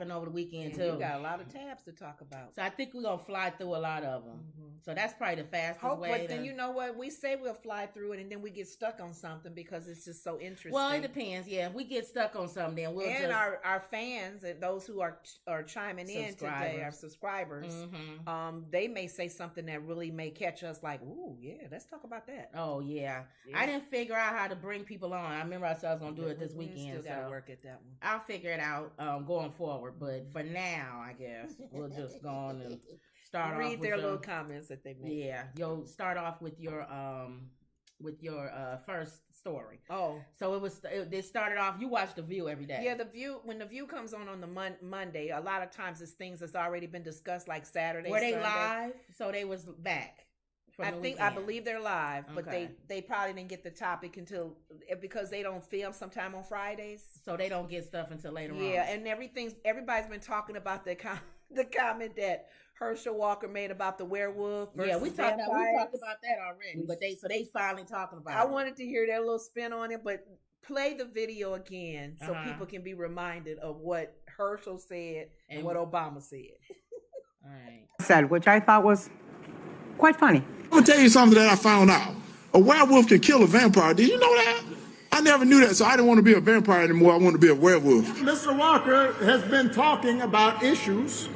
over the weekend, And too. You got a lot of tabs to talk about. So I think we're going to fly through a lot of them. Mm-hmm. So that's probably the fastest way. But then you know what? We say we'll fly through it and then we get stuck on something because it's just so interesting. Well, it depends. Yeah, if we get stuck on something, then we'll and our fans and those who are chiming in today, our subscribers, they may say something that really may catch us like, ooh, yeah, let's talk about that. Oh, yeah. I didn't figure out how to bring people on. I remember I said I was going to do it this weekend. Still got to work at that one. I'll figure it out going forward. But for now, I guess, we'll just go on and start read off their little comments that they made. Yeah, you'll start off with your first story. Oh, so it started off. You watch The View every day. Yeah, The View. When The View comes on the Monday, a lot of times it's things that's already been discussed, like Saturday. Were they Sunday. live? So they was back. I believe they're live, but they probably didn't get the topic until because they don't film sometime on Fridays, so they don't get stuff until later on. Yeah, and everybody's been talking about the comment that Hershel Walker made about the werewolf. Yeah, we talked about that already, but they finally talking about. I wanted to hear their little spin on it, but play the video again so people can be reminded of what Hershel said and what Obama said. All right, said, which I thought was quite funny. I'm gonna tell you something that I found out. A werewolf can kill a vampire. Did you know that? I never knew that, so I didn't want to be a vampire anymore. I wanted to be a werewolf. Mr. Walker has been talking about issues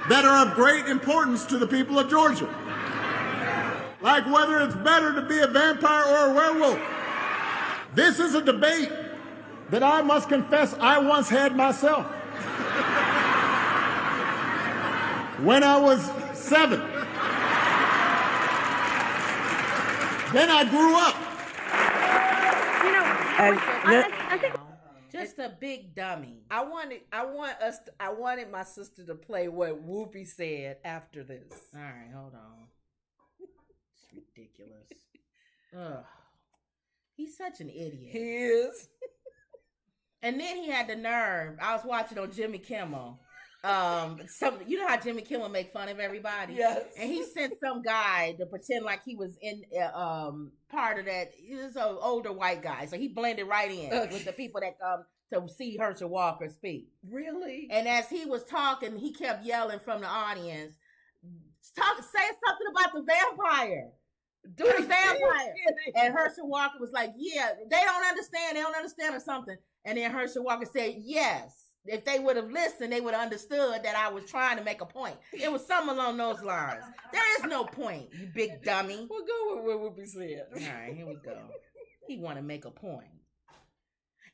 that are of great importance to the people of Georgia. Like whether it's better to be a vampire or a werewolf. This is a debate that I must confess I once had myself. When I was 7. Then I grew up. I think just a big dummy. I wanted my sister to play what Whoopi said after this. All right, hold on. It's ridiculous. Ugh. He's such an idiot. He is. And then he had the nerve. I was watching on Jimmy Kimmel. You know how Jimmy Kimmel make fun of everybody? Yes. And he sent some guy to pretend like he was in part of that. He was an older white guy, so he blended right in with the people that come to see Hershel Walker speak. Really? And as he was talking, he kept yelling from the audience, say something about the vampire. Do the vampire. And Hershel Walker was like, yeah, they don't understand or something. And then Hershel Walker said, yes. If they would have listened, they would have understood that I was trying to make a point. It was something along those lines. There is no point, you big dummy. We'll go with what Whoopi said. All right, here we go. He want to make a point.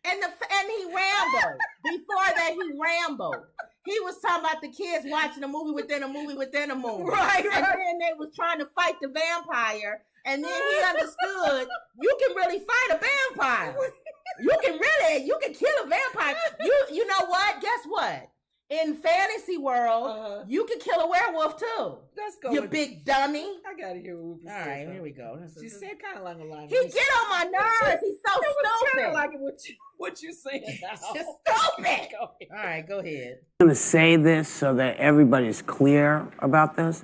And he rambled. Before that, he rambled. He was talking about the kids watching a movie within a movie within a movie. Right. And then they was trying to fight the vampire. And then he understood you can really fight a vampire. You can kill a vampire. You know what? Guess what? In fantasy world, you can kill a werewolf too. Let's go. You big dummy. I gotta hear what Whoopi said. All right, here we go. She said kind of along the line. He get on my nerves. He's so stupid. Kind of like what you saying now. Just stupid. All right, go ahead. I'm going to say this so that everybody's clear about this.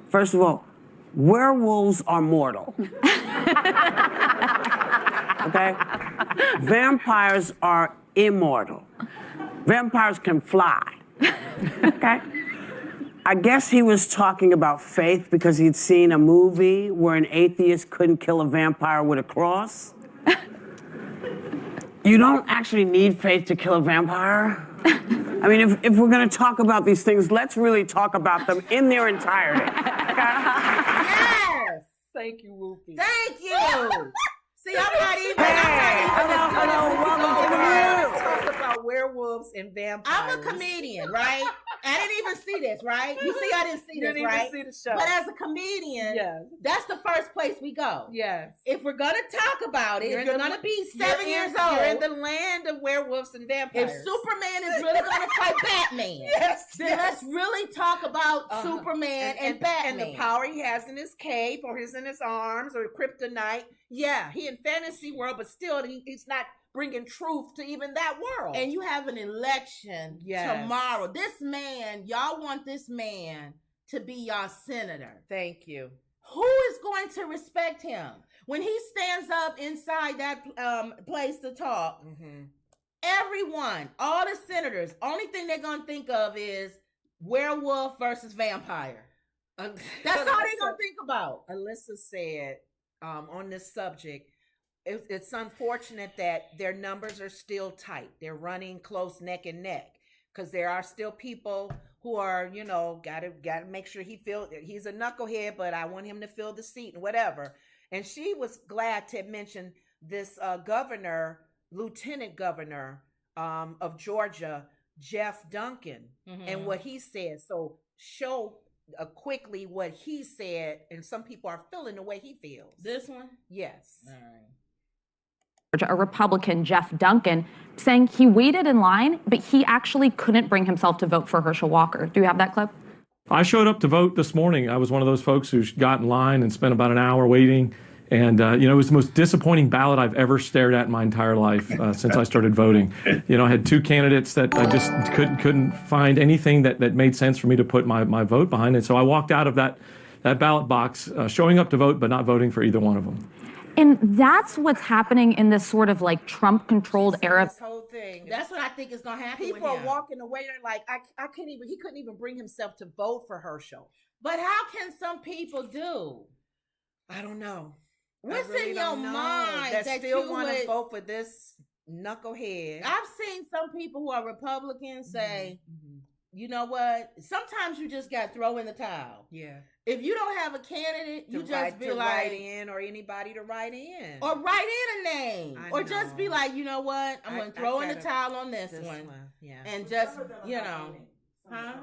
First of all, werewolves are mortal. Okay? Vampires are immortal. Vampires can fly. Okay? I guess he was talking about faith because he'd seen a movie where an atheist couldn't kill a vampire with a cross. You don't actually need faith to kill a vampire. I mean, if we're going to talk about these things, let's really talk about them in their entirety. Yes! Thank you, Whoopi. Thank you! See, I'm not even. Hello, welcome to The View. Talk about werewolves and vampires. I'm a comedian, right? I didn't even see this, right? You see, I didn't see this, right? See the show. But as a comedian, that's the first place we go. Yes. If we're gonna talk about it, if you're gonna be 7 years old, you're in the land of werewolves and vampires. If Superman is really gonna fight Batman, then let's really talk about Superman and Batman and the power he has in his cape or in his arms or kryptonite. Yeah, he in fantasy world, but still he's not bringing truth to even that world. And you have an election tomorrow. This man, y'all want this man to be y'all senator. Thank you. Who is going to respect him when he stands up inside that place to talk? everyone, all the senators, only thing they're going to think of is werewolf versus vampire. That's all they're going to think about. Alyssa said on this subject, it's unfortunate that their numbers are still tight. They're running close neck and neck because there are still people who are, gotta make sure he's a knucklehead, but I want him to fill the seat and whatever. And she was glad to mention this lieutenant governor of Georgia, Jeff Duncan, and what he said. So show quickly what he said, and some people are feeling the way he feels. This one? Yes. All right. A Republican, Jeff Duncan, saying he waited in line, but he actually couldn't bring himself to vote for Hershel Walker. Do you have that clip? I showed up to vote this morning. I was one of those folks who got in line and spent about an hour waiting. And, it was the most disappointing ballot I've ever stared at in my entire life since I started voting. I had two candidates that I just couldn't find anything that made sense for me to put my vote behind. And so I walked out of that ballot box showing up to vote, but not voting for either one of them. And that's what's happening in this sort of like Trump-controlled era. This whole thing. That's what I think is going to happen. People are walking away. They're like, he couldn't even bring himself to vote for Hershel. But how can some people do? I don't know. What's in your mind that still want to would vote for this knucklehead? I've seen some people who are Republicans say, you know what? Sometimes you just got to throw in the towel. Yeah. If you don't have a candidate, you just be like, write in, or anybody to write in, or write in a name, or just be like, you know what? I'm going to throw in the towel on this one. Yeah. And just, huh?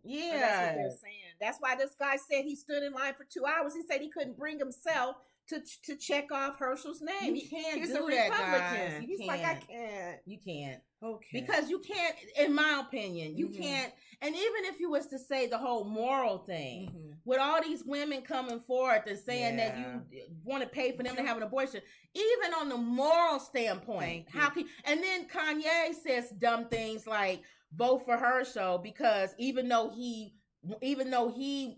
Yeah. That's what they're saying. That's why this guy said he stood in line for 2 hours. He said he couldn't bring himself to check off Herschel's name. You can't He's do a that, Republican. guys. He's like, I can't. You can't. Okay. Because you can't, in my opinion, you can't. And even if you was to say the whole moral thing, with all these women coming forth and saying that you want to pay for them to have an abortion, even on the moral standpoint, how can? And then Kanye says dumb things like vote for Hershel because even though he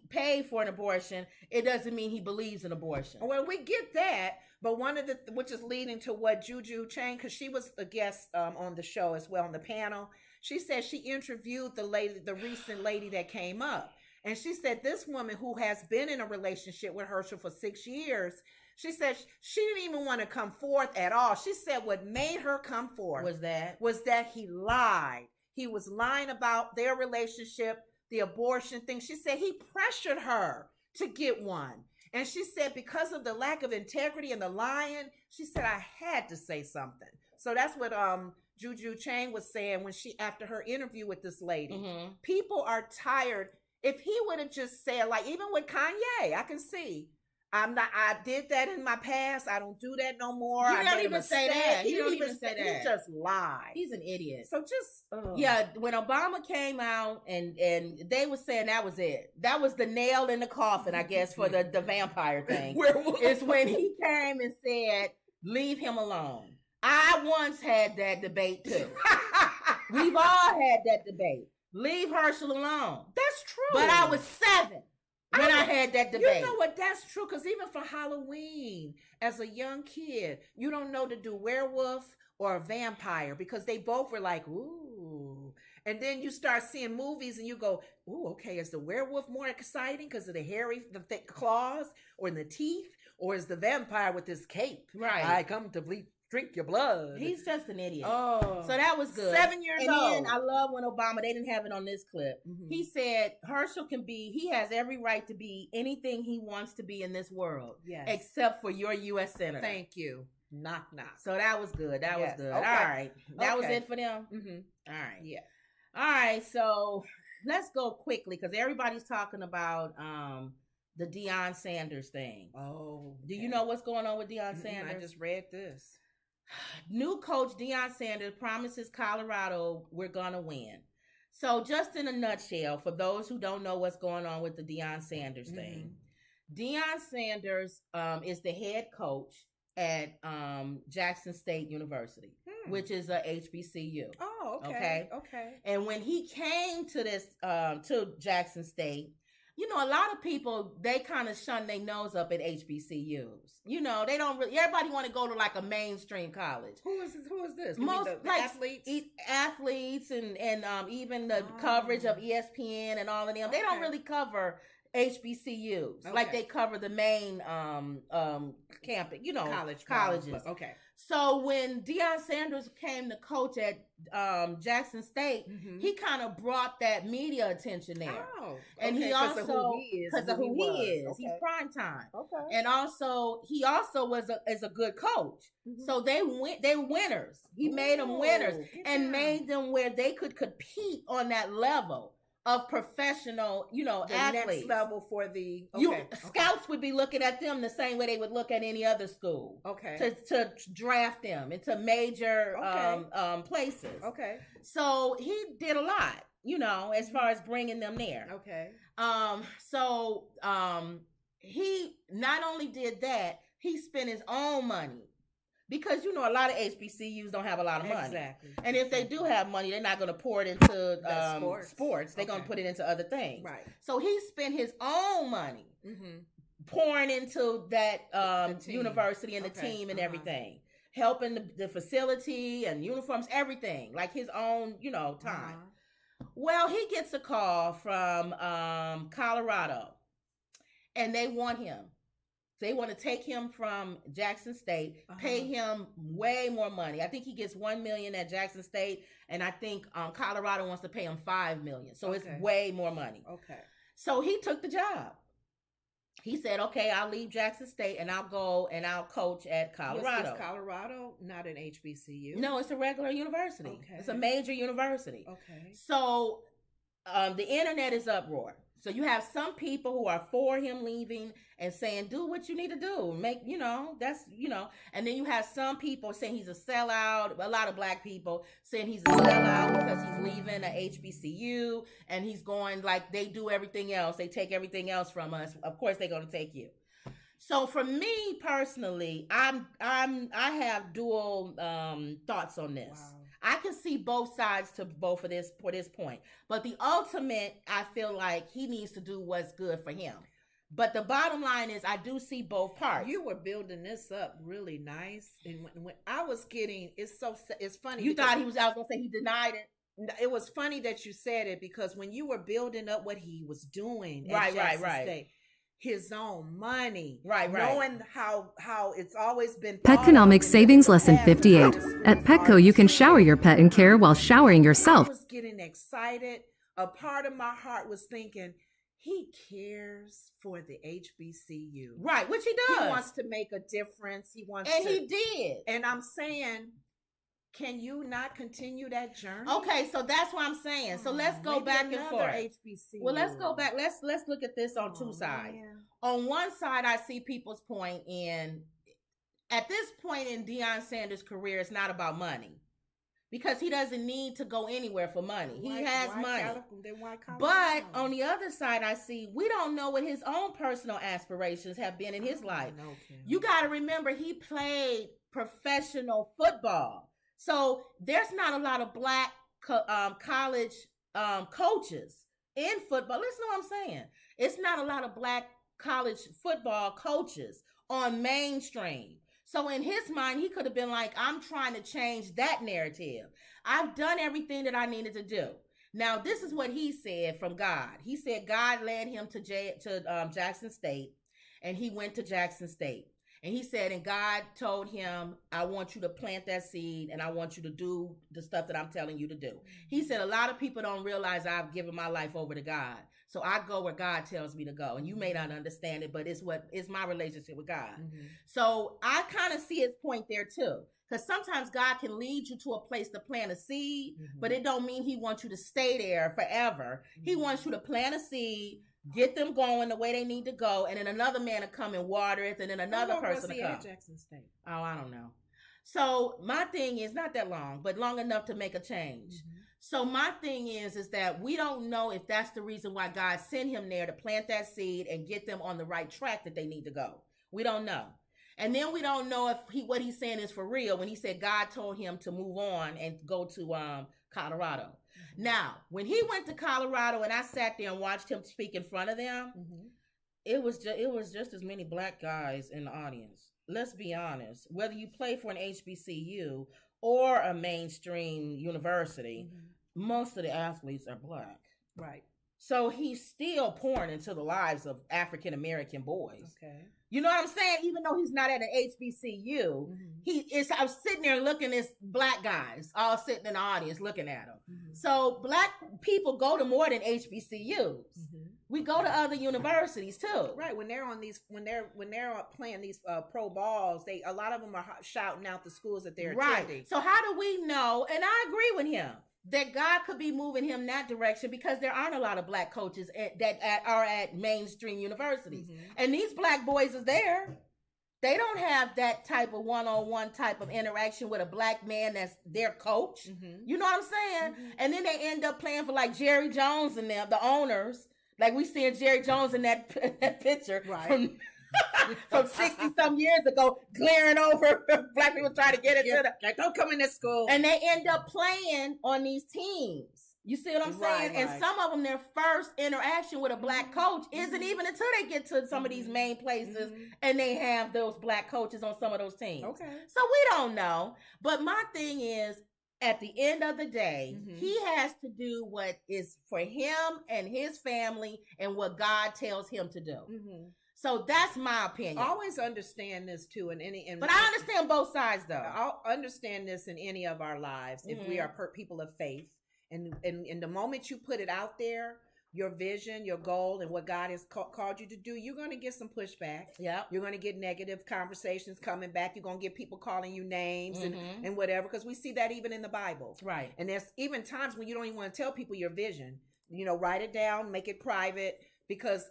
paid for an abortion, it doesn't mean he believes in abortion. Well, we get that, but one of which is leading to what Juju Chang, because she was a guest on the show as well on the panel. She said she interviewed the recent lady that came up, and she said this woman who has been in a relationship with Hershel for 6 years. She said she didn't even want to come forth at all. She said what made her come forth was that he lied. He was lying about their relationship, the abortion thing. She said he pressured her to get one. And she said because of the lack of integrity and the lying, she said, I had to say something. So that's what Juju Chang was saying after her interview with this lady. People are tired. If he would have just said, like, even with Kanye, I can see. I did that in my past. I don't do that no more. He don't even say that. He don't even say that. He just lied. He's an idiot. So just yeah, when Obama came out and they were saying that was it. That was the nail in the coffin, I guess, for the vampire thing. It's when he came and said, leave him alone. I once had that debate too. We've all had that debate. Leave Hershel alone. That's true. But I was 7. When I had that debate. You know what? That's true. Because even for Halloween, as a young kid, you don't know to do werewolf or a vampire because they both were like, ooh. And then you start seeing movies and you go, ooh, okay, is the werewolf more exciting because of the thick claws or the teeth? Or is the vampire with his cape? Right. I come to drink your blood. He's just an idiot. Oh. So that was good. 7 years old. And then I love when Obama, they didn't have it on this clip. He said Hershel he has every right to be anything he wants to be in this world. Yes. Except for your U.S. Senator. Thank you. Knock, knock. So that was good. That was good. Okay. All right. That was it for them? All right. Yeah. All right. So let's go quickly because everybody's talking about the Deion Sanders thing. Oh. Okay. Do you know what's going on with Deion Sanders? I just read this. New coach Deion Sanders promises Colorado we're gonna win. So just in a nutshell, for those who don't know what's going on with the Deion Sanders thing, Deion Sanders is the head coach at Jackson State University, which is a HBCU. Oh, okay. And when he came to this to Jackson State, you know, a lot of people, they kind of shun their nose up at HBCUs. You know, they don't really, everybody want to go to like a mainstream college. Who is this? You Most mean the like athletes? Athletes and even the coverage of ESPN and all of them. They don't really cover HBCUs like they cover the main campus, you know, colleges. Okay. So when Deion Sanders came to coach at Jackson State, he kind of brought that media attention there. Oh, and he also because of who he is, he's prime time. Okay. And also he also is a good coach. So they were winners. He made them winners and made them where they could compete on that level of professional, you know, the athletes. Next level for the scouts would be looking at them the same way they would look at any other school. Okay. To draft them into major places. Okay. So he did a lot, you know, as far as bringing them there. Okay. He not only did that, he spent his own money. Because, you know, a lot of HBCUs don't have a lot of money. Exactly. And if they do have money, they're not going to pour it into sports. They're going to put it into other things. Right. So he spent his own money pouring into that university and the team and everything. Helping the facility and uniforms, everything. Like his own, you know, time. Well, he gets a call from Colorado. And they want him. They want to take him from Jackson State, pay him way more money. I think he gets $1 million at Jackson State, and I think Colorado wants to pay him $5 million. So it's way more money. Okay. So he took the job. He said, "Okay, I'll leave Jackson State and I'll go and I'll coach at Colorado." Is Colorado not an HBCU? No, it's a regular university. Okay. It's a major university. Okay. So the internet is uproar. So you have some people who are for him leaving and saying, do what you need to do. Make, you know, that's, you know. And then you have some people saying he's a sellout. A lot of black people saying he's a sellout because he's leaving a HBCU and he's going like they do everything else. They take everything else from us. Of course, they're going to take you. So for me personally, I have dual thoughts on this. Wow. I can see both sides to both of this for this point. But the ultimate, I feel like he needs to do what's good for him. But the bottom line is I do see both parts. You were building this up really nice. And when I was getting, it's funny. You thought I was going to say he denied it? It was funny that you said it because when you were building up what he was doing at Jackson State, his own money. Right. Knowing how it's always been Petconomics Savings Lesson 58. At Petco, you can shower your pet in care while showering yourself. I was getting excited. A part of my heart was thinking, he cares for the HBCU. Right, which he does. He wants to make a difference. He did. And I'm saying, can you not continue that journey? Okay, so that's what I'm saying. So let's go back and forth. HBCU. Well, let's go back. Let's look at this on two sides. Man. On one side, I see people's point in, at this point in Deion Sanders' career, it's not about money. Because he doesn't need to go anywhere for money. He has money. But on the other side, I see, we don't know what his own personal aspirations have been in his life. You got to remember, he played professional football. So there's not a lot of black college coaches in football. Listen to what I'm saying. It's not a lot of black college football coaches on mainstream. So in his mind, he could have been like, I'm trying to change that narrative. I've done everything that I needed to do. Now, this is what he said from God. He said God led him to Jackson State, and he went to Jackson State. And he said, and God told him, I want you to plant that seed and I want you to do the stuff that I'm telling you to do. He said, a lot of people don't realize I've given my life over to God. So I go where God tells me to go. And you may not understand it, but it's my relationship with God. Mm-hmm. So I kind of see his point there too. Because sometimes God can lead you to a place to plant a seed, but it don't mean he wants you to stay there forever. He wants you to plant a seed, get them going the way they need to go, and then another man will come and water it, and then another person will come. At Jackson State? Oh, I don't know. So my thing is not that long, but long enough to make a change. Mm-hmm. So my thing is that we don't know if that's the reason why God sent him there to plant that seed and get them on the right track that they need to go. We don't know. And then we don't know if what he's saying is for real when he said God told him to move on and go to Colorado. Now, when he went to Colorado and I sat there and watched him speak in front of them, it was just as many black guys in the audience. Let's be honest. Whether you play for an HBCU or a mainstream university, most of the athletes are black. Right. So he's still pouring into the lives of African American boys. Okay. You know what I'm saying? Even though he's not at an HBCU, I was sitting there looking at black guys all sitting in the audience looking at him. So black people go to more than HBCUs. We go to other universities too. Right. When they're on these, when they're playing these pro balls, a lot of them are shouting out the schools that they're attending. So how do we know? And I agree with him that God could be moving him that direction because there aren't a lot of black coaches that are at mainstream universities. And these black boys is there. They don't have that type of one-on-one type of interaction with a black man that's their coach. You know what I'm saying? And then they end up playing for like Jerry Jones and them, the owners. Like we seeing Jerry Jones in that picture from 60-some years ago, glaring over black people trying to get into like, don't come in this school. And they end up playing on these teams. You see what I'm saying? And some of them, their first interaction with a black coach isn't even until they get to some of these main places and they have those black coaches on some of those teams. Okay. So we don't know. But my thing is, at the end of the day, he has to do what is for him and his family and what God tells him to do. So that's my opinion. Always understand this too but I understand both sides though. I'll understand this in any of our lives if we are people of faith. And the moment you put it out there, your vision, your goal, and what God has called you to do, you're going to get some pushback. Yeah. You're going to get negative conversations coming back. You're going to get people calling you names and whatever, because we see that even in the Bible. Right. And there's even times when you don't even want to tell people your vision. You know, write it down, make it private, because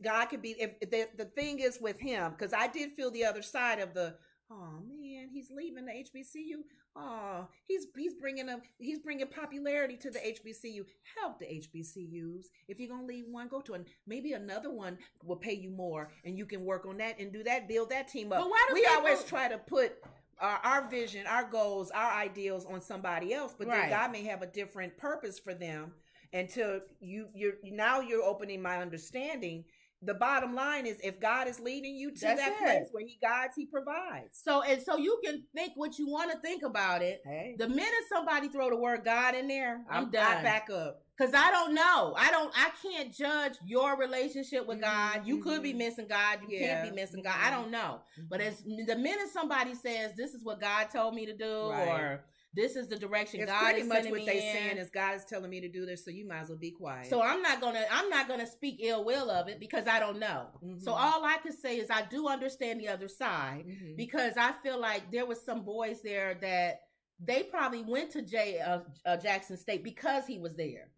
God can be, if the thing is with him, because I did feel the other side of the, oh man, he's leaving the HBCU. Oh, he's bringing popularity to the HBCU. Help the HBCUs. If you're gonna leave one, go to maybe another one will pay you more, and you can work on that and do that, build that team up. But why do we always try to put our vision, our goals, our ideals on somebody else, but then God may have a different purpose for them. Until you're opening my understanding. The bottom line is, if God is leading you to that place where he guides, he provides. So you can think what you want to think about it. Hey. The minute somebody throw the word God in there, I'm done. I back up. Because I don't know. I can't judge your relationship with God. You could be missing God. You can't be missing God. I don't know. But as the minute somebody says, this is what God told me to do, or this is the direction God is sending me in. It's pretty much what they're saying is, God is telling me to do this, so you might as well be quiet. So I'm not gonna speak ill will of it because I don't know. So all I can say is I do understand the other side, because I feel like there was some boys there that they probably went to Jackson State because he was there.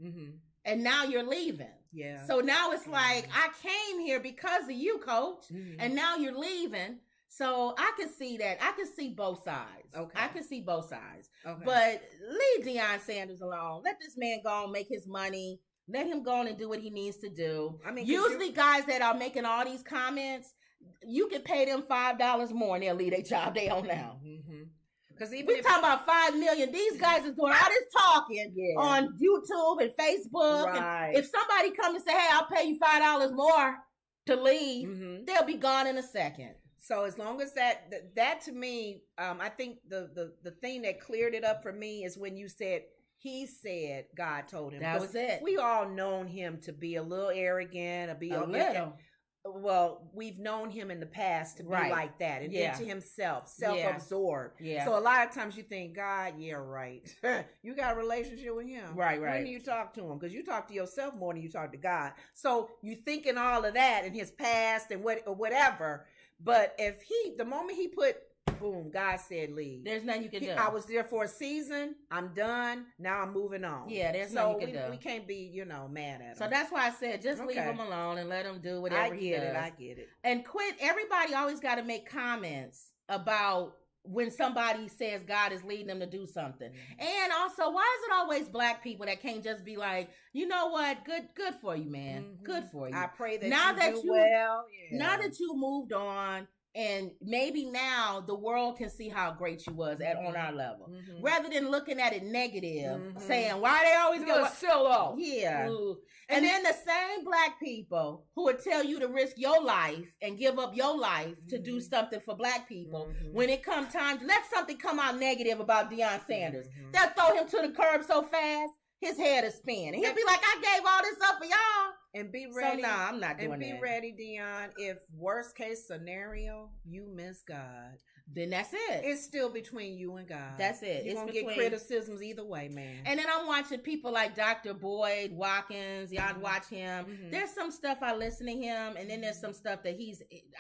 And now you're leaving. Yeah. So now it's like, I came here because of you, coach, and now you're leaving. So I can see that. I can see both sides. Okay. I can see both sides. Okay. But leave Deion Sanders alone. Let this man go and make his money. Let him go on and do what he needs to do. I mean, usually guys that are making all these comments, you can pay them $5 more and they'll leave their job they own now. Because we're talking about $5 million. These guys is doing all this talking on YouTube and Facebook. And if somebody comes and say, hey, I'll pay you $5 more to leave, they'll be gone in a second. So as long as that to me, I think the thing that cleared it up for me is when you said, he said God told him. That was it. We all known him to be a little arrogant, a little. Well, we've known him in the past to be like that and into himself, self-absorbed. Yeah. So a lot of times you think, God, you got a relationship with him. Right. When do you talk to him? Because you talk to yourself more than you talk to God. So you thinking all of that in his past and whatever. But the moment he put, boom, God said leave. There's nothing you can do. I was there for a season. I'm done. Now I'm moving on. Yeah, there's nothing you can do. We can't be, mad at him. So that's why I said just leave him alone and let him do whatever he does. I get it. And quit. Everybody always got to make comments about when somebody says God is leading them to do something. And also, why is it always black people that can't just be like, you know what? Good for you, man. Good for you. I pray that you do well. Yeah. Now that you moved on, And maybe now the world can see how great you was on our level. Rather than looking at it negative, saying, why they always go sell off? Yeah. And then the same black people who would tell you to risk your life and give up your life to do something for black people, when it comes time to let something come out negative about Deion Sanders, they'll throw him to the curb so fast, his head is spin. And he'll be like, I gave all this up for y'all. And be ready. So, nah, I'm not doing that. And be that. ready, Deion. If worst case scenario, you miss God, then that's it. It's still between you and God. That's it. You're going to get criticisms either way, man. And then I'm watching people like Dr. Boyce Watkins. Y'all watch him. There's some stuff I listen to him, and then there's some stuff that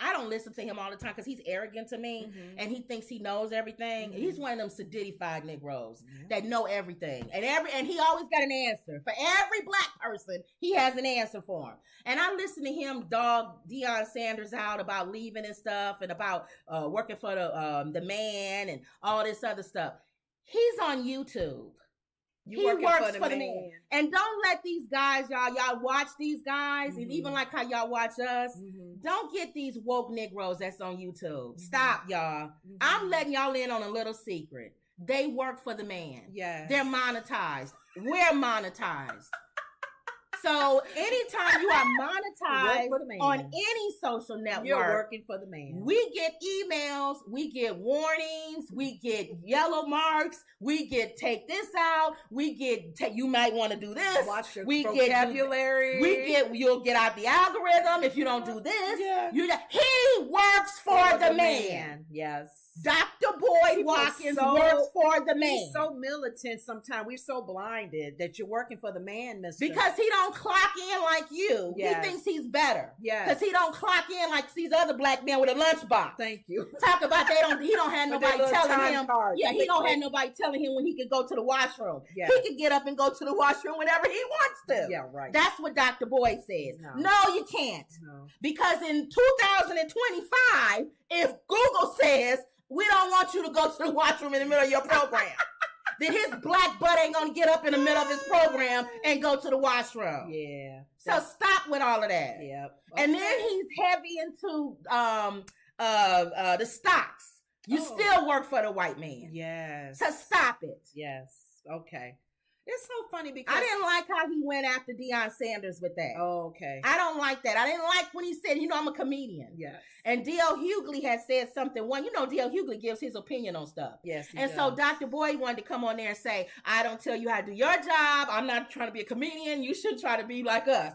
I don't listen to him all the time because he's arrogant to me, and he thinks he knows everything. He's one of them seditified Negroes that know everything. And he always got an answer. For every black person, he has an answer for him. And I listen to him dog Deion Sanders out about leaving and stuff, and about working for the man and all this other stuff. He's on YouTube. He works for the man. And don't let these guys, y'all watch these guys, and even like how y'all watch us, don't get these woke Negroes that's on YouTube. Stop, y'all. I'm letting y'all in on a little secret. They work for the man. Yeah. They're monetized. We're monetized. So anytime you are monetized on any social network, you're working for the man. We get emails, we get warnings, we get yellow marks, we get take this out, we get you might want to do this. Watch your vocabulary. You'll get out the algorithm if you don't do this. Yeah. He works for the man. Yes. Dr. Boyce Watkins works for the man. He's so militant sometimes. We're so blinded that you're working for the man, mister. Because he don't clock in like you. Yes. He thinks he's better. Yeah. Because he don't clock in like these other black men with a lunchbox. Thank you. Talk about he don't have nobody telling him. Yeah, he don't have nobody telling him when he could go to the washroom. Yeah. He could get up and go to the washroom whenever he wants to. Yeah, right. That's what Dr. Boyce says. No, you can't. No. Because in 2025, if Google says we don't want you to go to the washroom in the middle of your program, then his black butt ain't gonna get up in the middle of his program and go to the washroom. Yeah. So stop with all of that. Yep. Okay. And then he's heavy into the stocks. You still work for the white man. Yes. So stop it. Yes. Okay. It's so funny because I didn't like how he went after Deion Sanders with that. Oh, okay. I don't like that. I didn't like when he said, I'm a comedian. Yes. And D.L. Hughley had said something. D.L. Hughley gives his opinion on stuff. Yes. And so Dr. Boyce wanted to come on there and say, I don't tell you how to do your job. I'm not trying to be a comedian. You should try to be like us.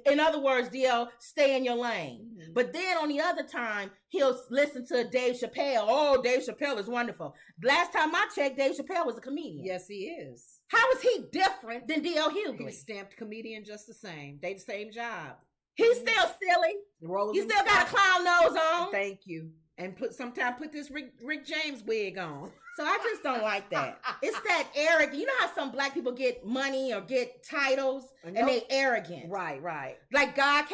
In other words, D.L., stay in your lane. Mm-hmm. But then on the other time, he'll listen to Dave Chappelle. Oh, Dave Chappelle is wonderful. Last time I checked, Dave Chappelle was a comedian. Yes, he is. How is he different than D.L. Hughley? He's stamped comedian just the same. They the same job. He's still silly. You still got a clown nose on. Thank you. And sometimes put this Rick James wig on. So I just don't like that. It's that arrogant. You know how some black people get money or get titles and they arrogant. Right. Like God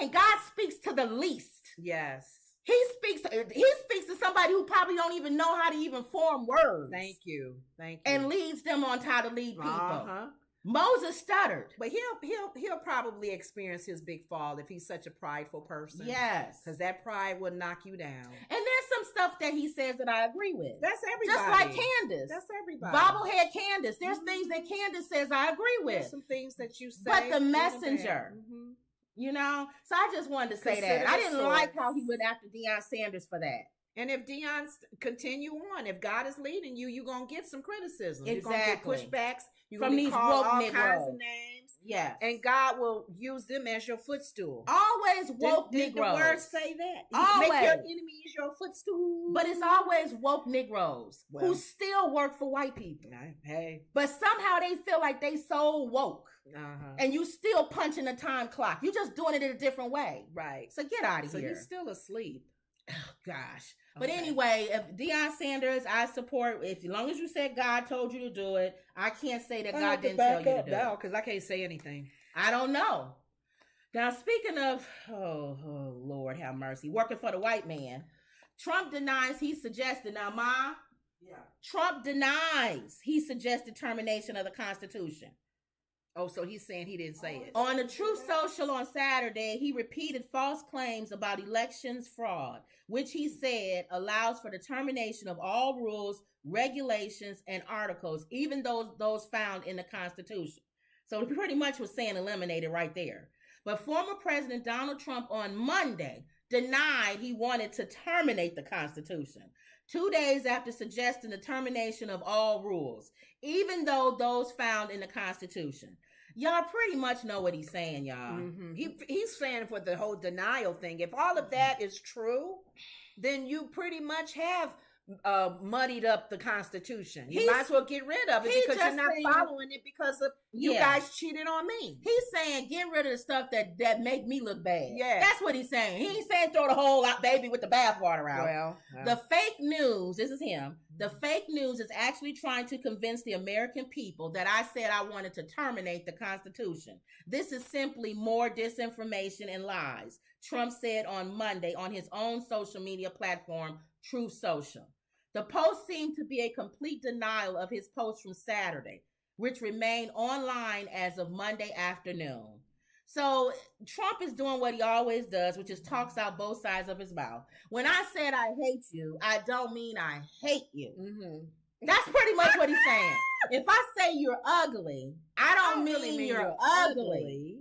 speaks to the least. Yes. He speaks to somebody who probably don't even know how to even form words. Thank you. And leads them on how to lead people. Moses stuttered. But he'll probably experience his big fall if he's such a prideful person. Yes. Because that pride will knock you down. And there's some stuff that he says that I agree with. That's everybody. Just like Candace. That's everybody. Bobblehead Candace. There's things that Candace says I agree with. There's some things that you say. But the messenger. So I just wanted to say that. I didn't like how he went after Deion Sanders for that. And if Deion continue on, if God is leading you, you're going to get some criticism. Exactly. You're going to get pushbacks. You're from these woke all Negroes. Kinds of names. Yes. And God will use them as your footstool. Always woke Negroes. Did the word say that? Always. Make your enemies your footstool. But it's always woke Negroes who still work for white people. Hey. But somehow they feel like they so woke. And you still punching the time clock. You just doing it in a different way. Right. So get out of here. So you're still asleep. Oh, gosh. But anyway, if Deion Sanders, I support. As long as you said God told you to do it, I can't say that God didn't tell you to do it. Because I can't say anything. I don't know. Now, speaking of, oh Lord, have mercy, working for the white man, Trump denies he suggested. Now, Ma, Trump denies he suggested termination of the Constitution. Oh, so he's saying he didn't say it. On the Truth Social on Saturday, he repeated false claims about elections fraud, which he said allows for the termination of all rules, regulations, and articles, even those found in the Constitution. So he pretty much was saying eliminate it right there. But former President Donald Trump on Monday denied he wanted to terminate the Constitution, 2 days after suggesting the termination of all rules, even though those found in the Constitution. Y'all pretty much know what he's saying, y'all. Mm-hmm. He's saying for the whole denial thing, if all of that is true, then you pretty much have muddied up the Constitution. You might as well get rid of it because you're not following it because of you guys cheated on me. He's saying get rid of the stuff that make me look bad. Yeah, that's what he's saying. He ain't saying throw the whole baby with the bathwater out. Well, the fake news, this is him. The fake news is actually trying to convince the American people that I said I wanted to terminate the Constitution. This is simply more disinformation and lies, Trump said on Monday on his own social media platform, Truth Social. The post seemed to be a complete denial of his post from Saturday, which remained online as of Monday afternoon. So Trump is doing what he always does, which is talks out both sides of his mouth. When I said I hate you, I don't mean I hate you. Mm-hmm. That's pretty much what he's saying. If I say you're ugly, I don't mean you're ugly.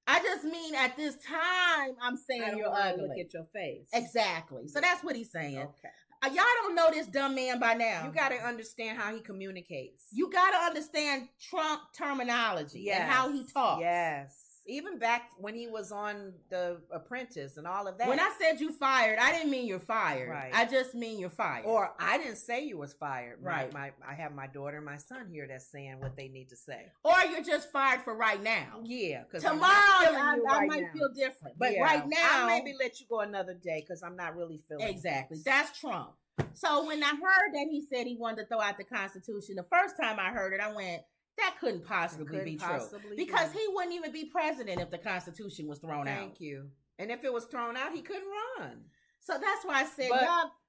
I just mean at this time, I'm saying you're ugly. Look at your face. Exactly. So that's what he's saying. Okay. Y'all don't know this dumb man by now. You got to understand how he communicates. You got to understand Trump terminology and how he talks. Yes. Even back when he was on The Apprentice and all of that. When I said you fired, I didn't mean you're fired. Right. I just mean you're fired. Or I didn't say you was fired. Right. I have my daughter and my son here that's saying what they need to say. Or you're just fired for right now. Yeah. Because tomorrow I might feel different. But right now. I'll maybe let you go another day because I'm not really feeling exactly. This. That's Trump. So when I heard that he said he wanted to throw out the Constitution, the first time I heard it, I went, that couldn't possibly be true. Because he wouldn't even be president if the Constitution was thrown out. Thank you. And if it was thrown out, he couldn't run. So that's why I said,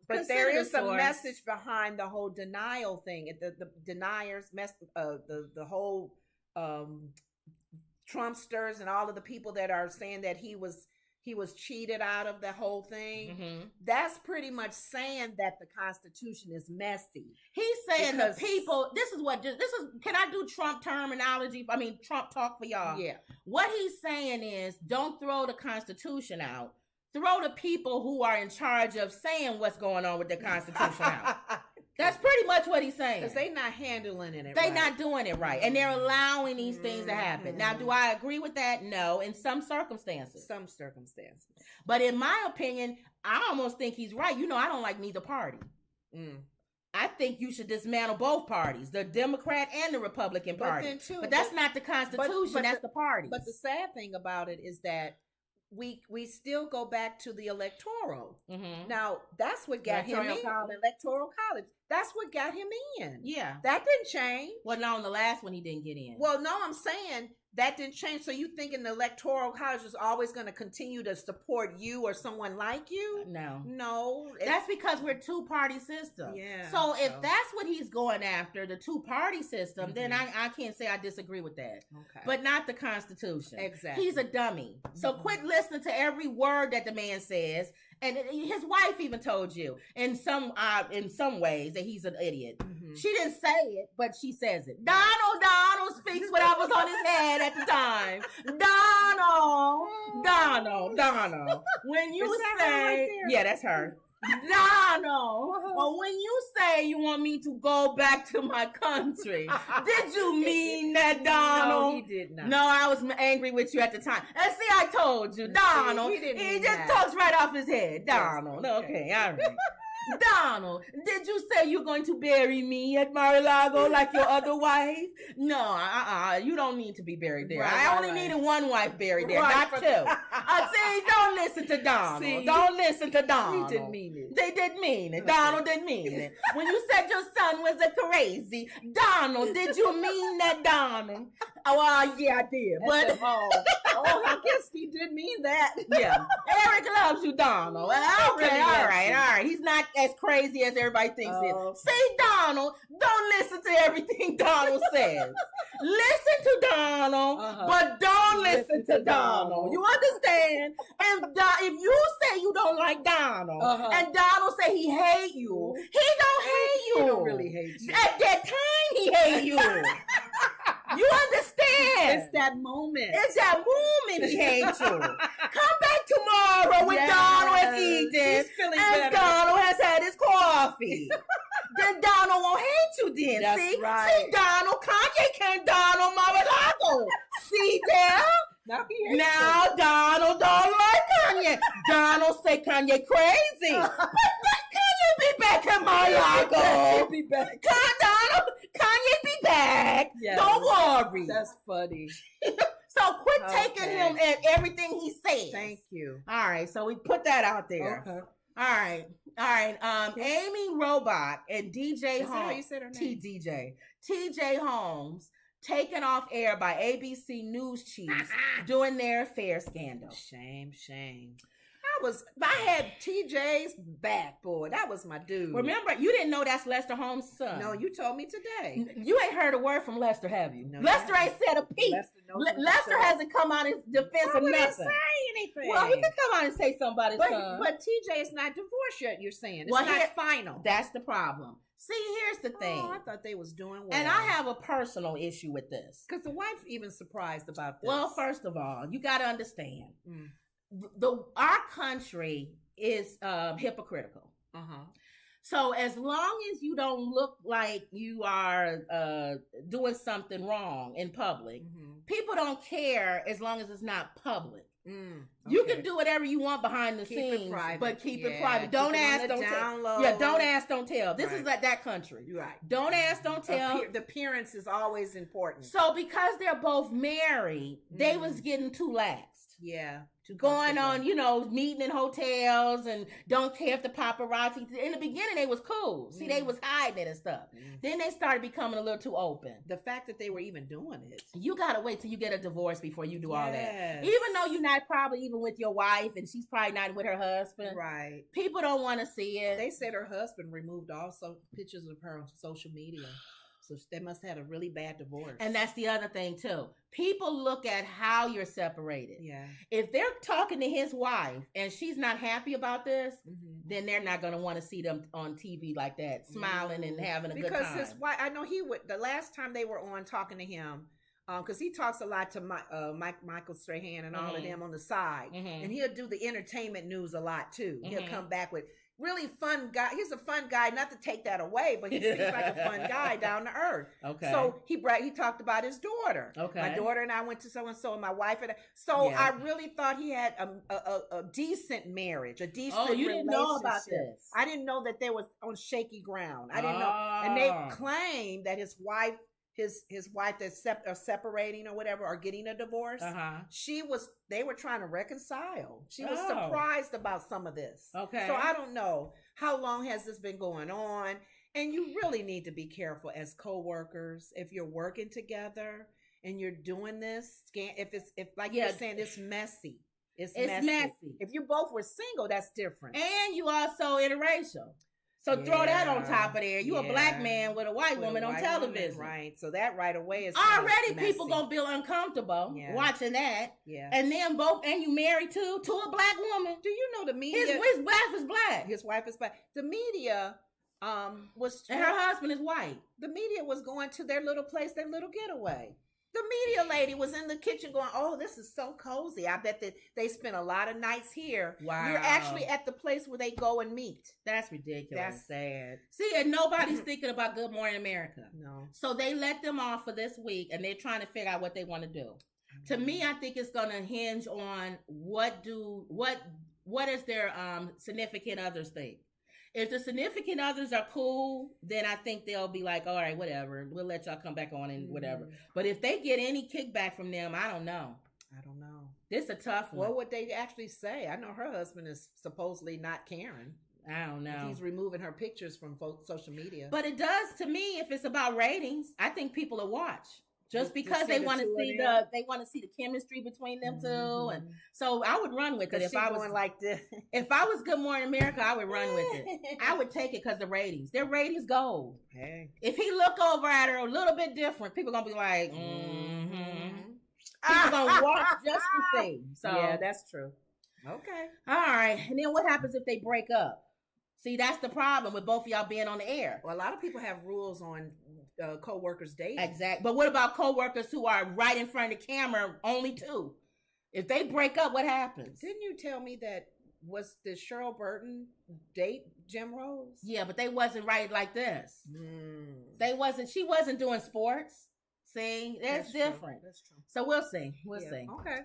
but there is a message behind the whole denial thing. The deniers, the whole Trumpsters and all of the people that are saying that he was cheated out of the whole thing. Mm-hmm. That's pretty much saying that the Constitution is messy. He's saying the people, can I do Trump terminology? I mean, Trump talk for y'all. Yeah. What he's saying is don't throw the Constitution out. Throw the people who are in charge of saying what's going on with the Constitution out. That's pretty much what he's saying. Because they're not handling it They're not doing it right. And they're allowing these things to happen. Now, do I agree with that? No, in some circumstances. But in my opinion, I almost think he's right. You know, I don't like neither party. I think you should dismantle both parties, the Democrat and the Republican Party. But that's not the Constitution, that's the party. But the sad thing about it is that we still go back to the electoral. Mm-hmm. Now, that's what got him in. Electoral college. That's what got him in. Yeah. That didn't change. Well, no, on the last one, he didn't get in. Well, no, I'm saying that didn't change. So you thinking the electoral college is always going to continue to support you or someone like you? No. That's because we're two-party system. Yeah. So if that's what he's going after, the two-party system, then I can't say I disagree with that. Okay. But not the Constitution. Exactly. He's a dummy. So quit listening to every word that the man says. And his wife even told you in some ways that he's an idiot. Mm-hmm. She didn't say it, but she says it. Donald speaks whatever's on his head at the time. Donald. When you say, yeah, that's her. Donald, well, when you say you want me to go back to my country, did you mean that, Donald? No, he did not. No, I was angry with you at the time. And see, I told you, Donald. He just talks right off his head. Donald. Yes, okay, all right. Donald, did you say you're going to bury me at Mar-a-Lago like your other wife? No, you don't need to be buried there. I only needed one wife buried there, not two. See, don't listen to Donald. Don't listen to Donald. He didn't mean it. They didn't mean it. Donald didn't mean it. When you said your son was a crazy, Donald, did you mean that, Donald? Oh, yeah, I did. But Oh, I guess he did mean that. Yeah. Eric loves you, Donald. Well, okay, really all loves right, you. all right. He's not as crazy as everybody thinks he Oh. is. See, Donald, don't listen to everything Donald says. Listen to Donald, but don't listen to Donald. You understand? If you say you don't like Donald, and Donald say he hate you, he don't hate you. He don't really hate you. At that time, he hate you. You understand? It's that moment. It's that moment he hates you. Come back tomorrow when Donald has eaten He's feeling and better. Donald has had his coffee. Then Donald won't hate you then. That's See? right. See, Donald, Kanye can't Donald Mar-a-Lago. See there? Now Donald don't like Kanye. Donald say Kanye crazy. But Kanye be back in Mar-a-Lago. Be back. Donald, Kanye be back. Yes. Don't worry. That's funny. So quit Okay. taking him at everything he says. Thank you. All right, so we put that out there. Okay. All right. Amy Robach and DJ Is that how Holmes. you said her name? TJ Holmes taken off air by ABC News chiefs during their affair scandal. Shame. I had TJ's back, boy. That was my dude. Remember, you didn't know that's Lester Holmes' son. No, you told me today. You ain't heard a word from Lester, have you? No, Lester ain't said a peep. Lester Lester hasn't come out in defense Why of would he nothing. say anything? Well, he could come out and say something about his son. But TJ is not divorced yet, you're saying. It's Well, not final. That's the problem. See, here's the thing. Oh, I thought they was doing well. And I have a personal issue with this. Because the wife even surprised about this. Well, first of all, you got to understand, Mm. our country is hypocritical. So as long as you don't look like you are doing something wrong in public, people don't care as long as it's not public. You can do whatever you want behind the scenes, but keep it private. Don't ask, don't tell. Yeah, don't ask, don't tell. This is like that country. Right. Don't ask, don't tell. The appearance is always important. So because they're both married, they was getting too laxed. Yeah. Going on, meeting in hotels and don't care if the paparazzi. In the beginning, they was cool. See, they was hiding it and stuff. Then they started becoming a little too open. The fact that they were even doing it. You got to wait till you get a divorce before you do all that. Yes. Even though you're not probably even with your wife and she's probably not with her husband. Right. People don't want to see it. They said her husband removed also pictures of her on social media. So they must have had a really bad divorce. And that's the other thing, too. People look at how you're separated. Yeah. If they're talking to his wife and she's not happy about this, then they're not going to want to see them on TV like that, smiling and having a good time. Because his wife, I know he would, the last time they were on talking to him, because he talks a lot to Michael Strahan and all of them on the side. And he'll do the entertainment news a lot, too. He'll come back with really fun guy. He's a fun guy, not to take that away, but he seems like a fun guy down to earth. Okay. So he talked about his daughter. Okay. My daughter and I went to so-and-so, and my wife and I. So I really thought he had a decent marriage, a decent relationship. You didn't know about this. I didn't know that they was on shaky ground. I didn't know. And they claimed that his wife that's separating or whatever, or getting a divorce. They were trying to reconcile. She was surprised about some of this. Okay. So I don't know, how long has this been going on? And you really need to be careful as co-workers if you're working together and you're doing this. If you're saying, it's messy. It's messy. If you both were single, that's different. And you also interracial. So throw that on top of there. You a black man with a white woman on television. Right. So that right away is already people gonna feel uncomfortable watching that. Yeah. And then you married to a black woman. Do you know the media? His wife is black. His wife is black. The media was, and her husband is white. The media was going to their little place, their little getaway. The media lady was in the kitchen going, "Oh, this is so cozy. I bet that they spent a lot of nights here." Wow. You're actually at the place where they go and meet. That's ridiculous. That's sad. See, and nobody's thinking about Good Morning America. No. So they let them off for this week, and they're trying to figure out what they want to do. To me, I think it's going to hinge on what is their significant others think. If the significant others are cool, then I think they'll be like, all right, whatever. We'll let y'all come back on and whatever. But if they get any kickback from them, I don't know. This is a tough one. What would they actually say? I know her husband is supposedly not caring. I don't know. He's removing her pictures from social media. But it does, to me, if it's about ratings, I think people will watch. Just because they want to see the chemistry between them two, and so I would run with it if I was like this. If I was Good Morning America, I would run with it. I would take it because the ratings, their ratings gold. Hey. If he look over at her a little bit different, people gonna be like, People gonna watch just to see. So yeah, that's true. Okay. All right, and then what happens if they break up? See, that's the problem with both of y'all being on the air. Well, a lot of people have rules on co-workers dating. Exactly. But what about co-workers who are right in front of the camera, only two? If they break up, what happens? Didn't you tell me that did Cheryl Burton date Jim Rose? Yeah, but they wasn't right like this. She wasn't doing sports. See, that's different. True. That's true. So we'll see. We'll see. Okay.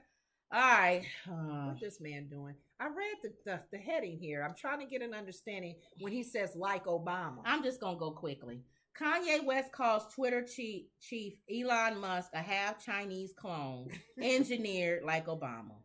All right. What's this man doing? I read the heading here. I'm trying to get an understanding when he says like Obama. I'm just going to go quickly. Kanye West calls Twitter chief Elon Musk a half Chinese clone engineered like Obama.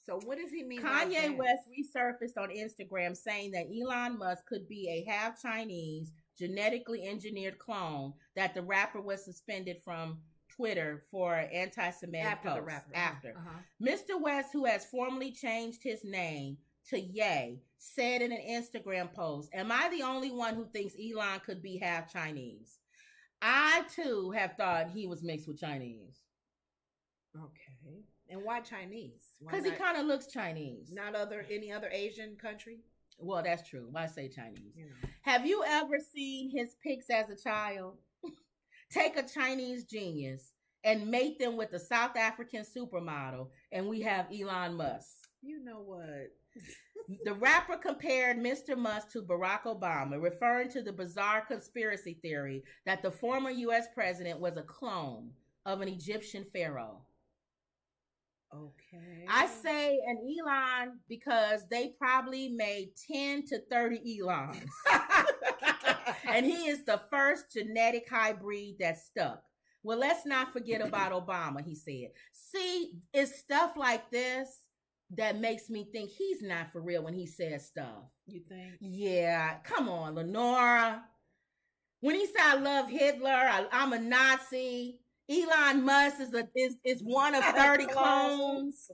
So what does he mean? Kanye West resurfaced on Instagram saying that Elon Musk could be a half Chinese genetically engineered clone, that the rapper was suspended from Twitter for anti-Semitic posts. After. Mr. West, who has formally changed his name to Ye, said in an Instagram post, "Am I the only one who thinks Elon could be half Chinese? I too have thought he was mixed with Chinese." Okay. And why Chinese? Because he kind of looks Chinese. Not any other Asian country? Well, that's true. Why say Chinese? You know. Have you ever seen his pics as a child? Take a Chinese genius and mate them with a South African supermodel, and we have Elon Musk. You know what? The rapper compared Mr. Musk to Barack Obama, referring to the bizarre conspiracy theory that the former U.S. president was a clone of an Egyptian pharaoh. Okay. I say an Elon because they probably made 10 to 30 Elons. And he is the first genetic hybrid that stuck. Well, let's not forget about Obama, he said. See, it's stuff like this that makes me think he's not for real when he says stuff. You think? Yeah. Come on, Lenora. When he said, "I love Hitler, I'm a Nazi," Elon Musk is one of 30 clones.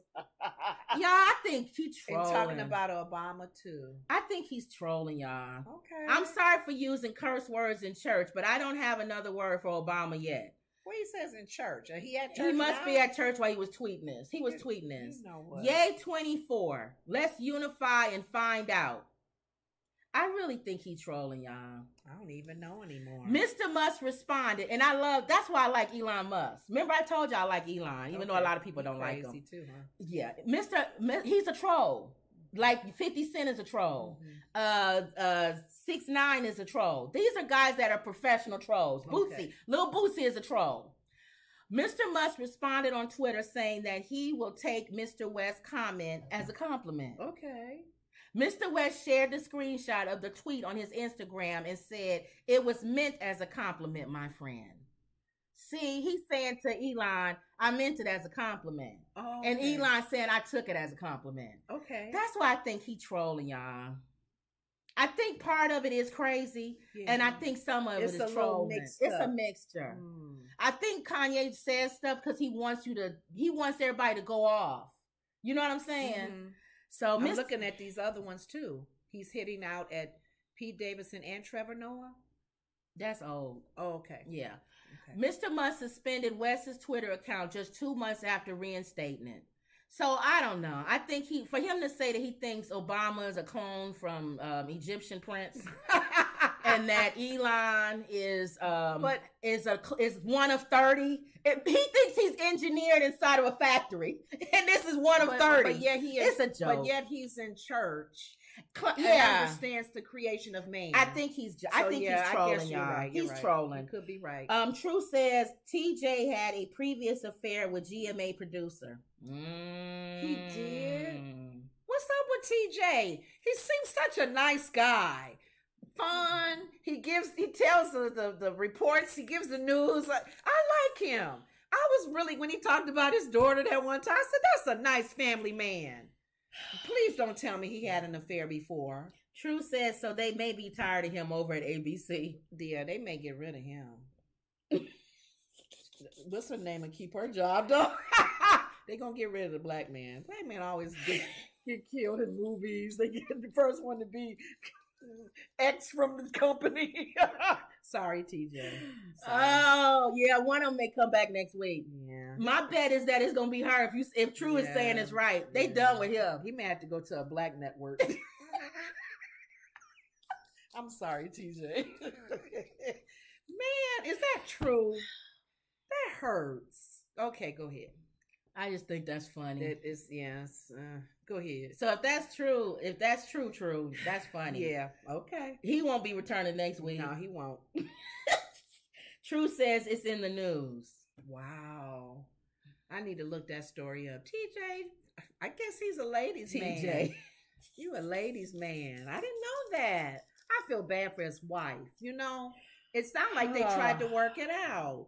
Yeah, I think he's trolling. And talking about Obama too. I think he's trolling, y'all. Okay. I'm sorry for using curse words in church, but I don't have another word for Obama yet. What he says in church? He at church? He must be at church while he was tweeting this. He was tweeting this. You know what? Yay 24. Let's unify and find out. I really think he's trolling, y'all. I don't even know anymore. Mr. Musk responded, and that's why I like Elon Musk. Remember, I told you I like Elon, even though a lot of people don't like him. Too, huh? Yeah, he's a troll. Like 50 Cent is a troll. 6ix9ine is a troll. These are guys that are professional trolls. Bootsy, Lil Bootsy is a troll. Mr. Musk responded on Twitter saying that he will take Mr. West's comment as a compliment. Okay. Mr. West shared the screenshot of the tweet on his Instagram and said, "It was meant as a compliment, my friend." See, he's saying to Elon, "I meant it as a compliment." Oh, okay. And Elon said, "I took it as a compliment." Okay. That's why I think he trolling, y'all. I think part of it is crazy, and I think some of it is trolling. It's a mixture. I think Kanye says stuff because he wants everybody to go off. You know what I'm saying? So I'm looking at these other ones too. He's hitting out at Pete Davidson and Trevor Noah. That's old. Oh, okay. Yeah. Okay. Mr. Musk suspended West's Twitter account just 2 months after reinstating it. So I don't know. I think for him to say that he thinks Obama is a clone from Egyptian prince, and that Elon is one of 30. He thinks he's engineered inside of a factory, and this is one of 30. But yet it's a joke. But yet he's in church. And understands the creation of man. I think he's trolling, y'all. Right, he's right. trolling. You could be right. True says TJ had a previous affair with GMA producer. He did. What's up with TJ? He seems such a nice guy. Fun. He tells the reports. He gives the news. I like him. I was really, when he talked about his daughter that one time, I said, "That's a nice family man." Please don't tell me he had an affair before. True says so they may be tired of him over at ABC. Yeah, they may get rid of him. what's her name and keep her job though. They gonna get rid of the black man. Black man always get killed in movies. They get the first one to be X from the company. Sorry, TJ. Sorry. Oh yeah, one of them may come back next week. Yeah. My bet is that it's gonna be her. If True is saying it's right, they done with him. He may have to go to a black network. I'm sorry, TJ. Man, is that true? That hurts. Okay, go ahead. I just think that's funny. It is, yes. Go ahead. So if that's true, True, that's funny. Yeah. Okay. He won't be returning next week. No, he won't. True says it's in the news. Wow. I need to look that story up. TJ, I guess he's a ladies' man. TJ. You a ladies' man. I didn't know that. I feel bad for his wife. You know, it sounded like they tried to work it out.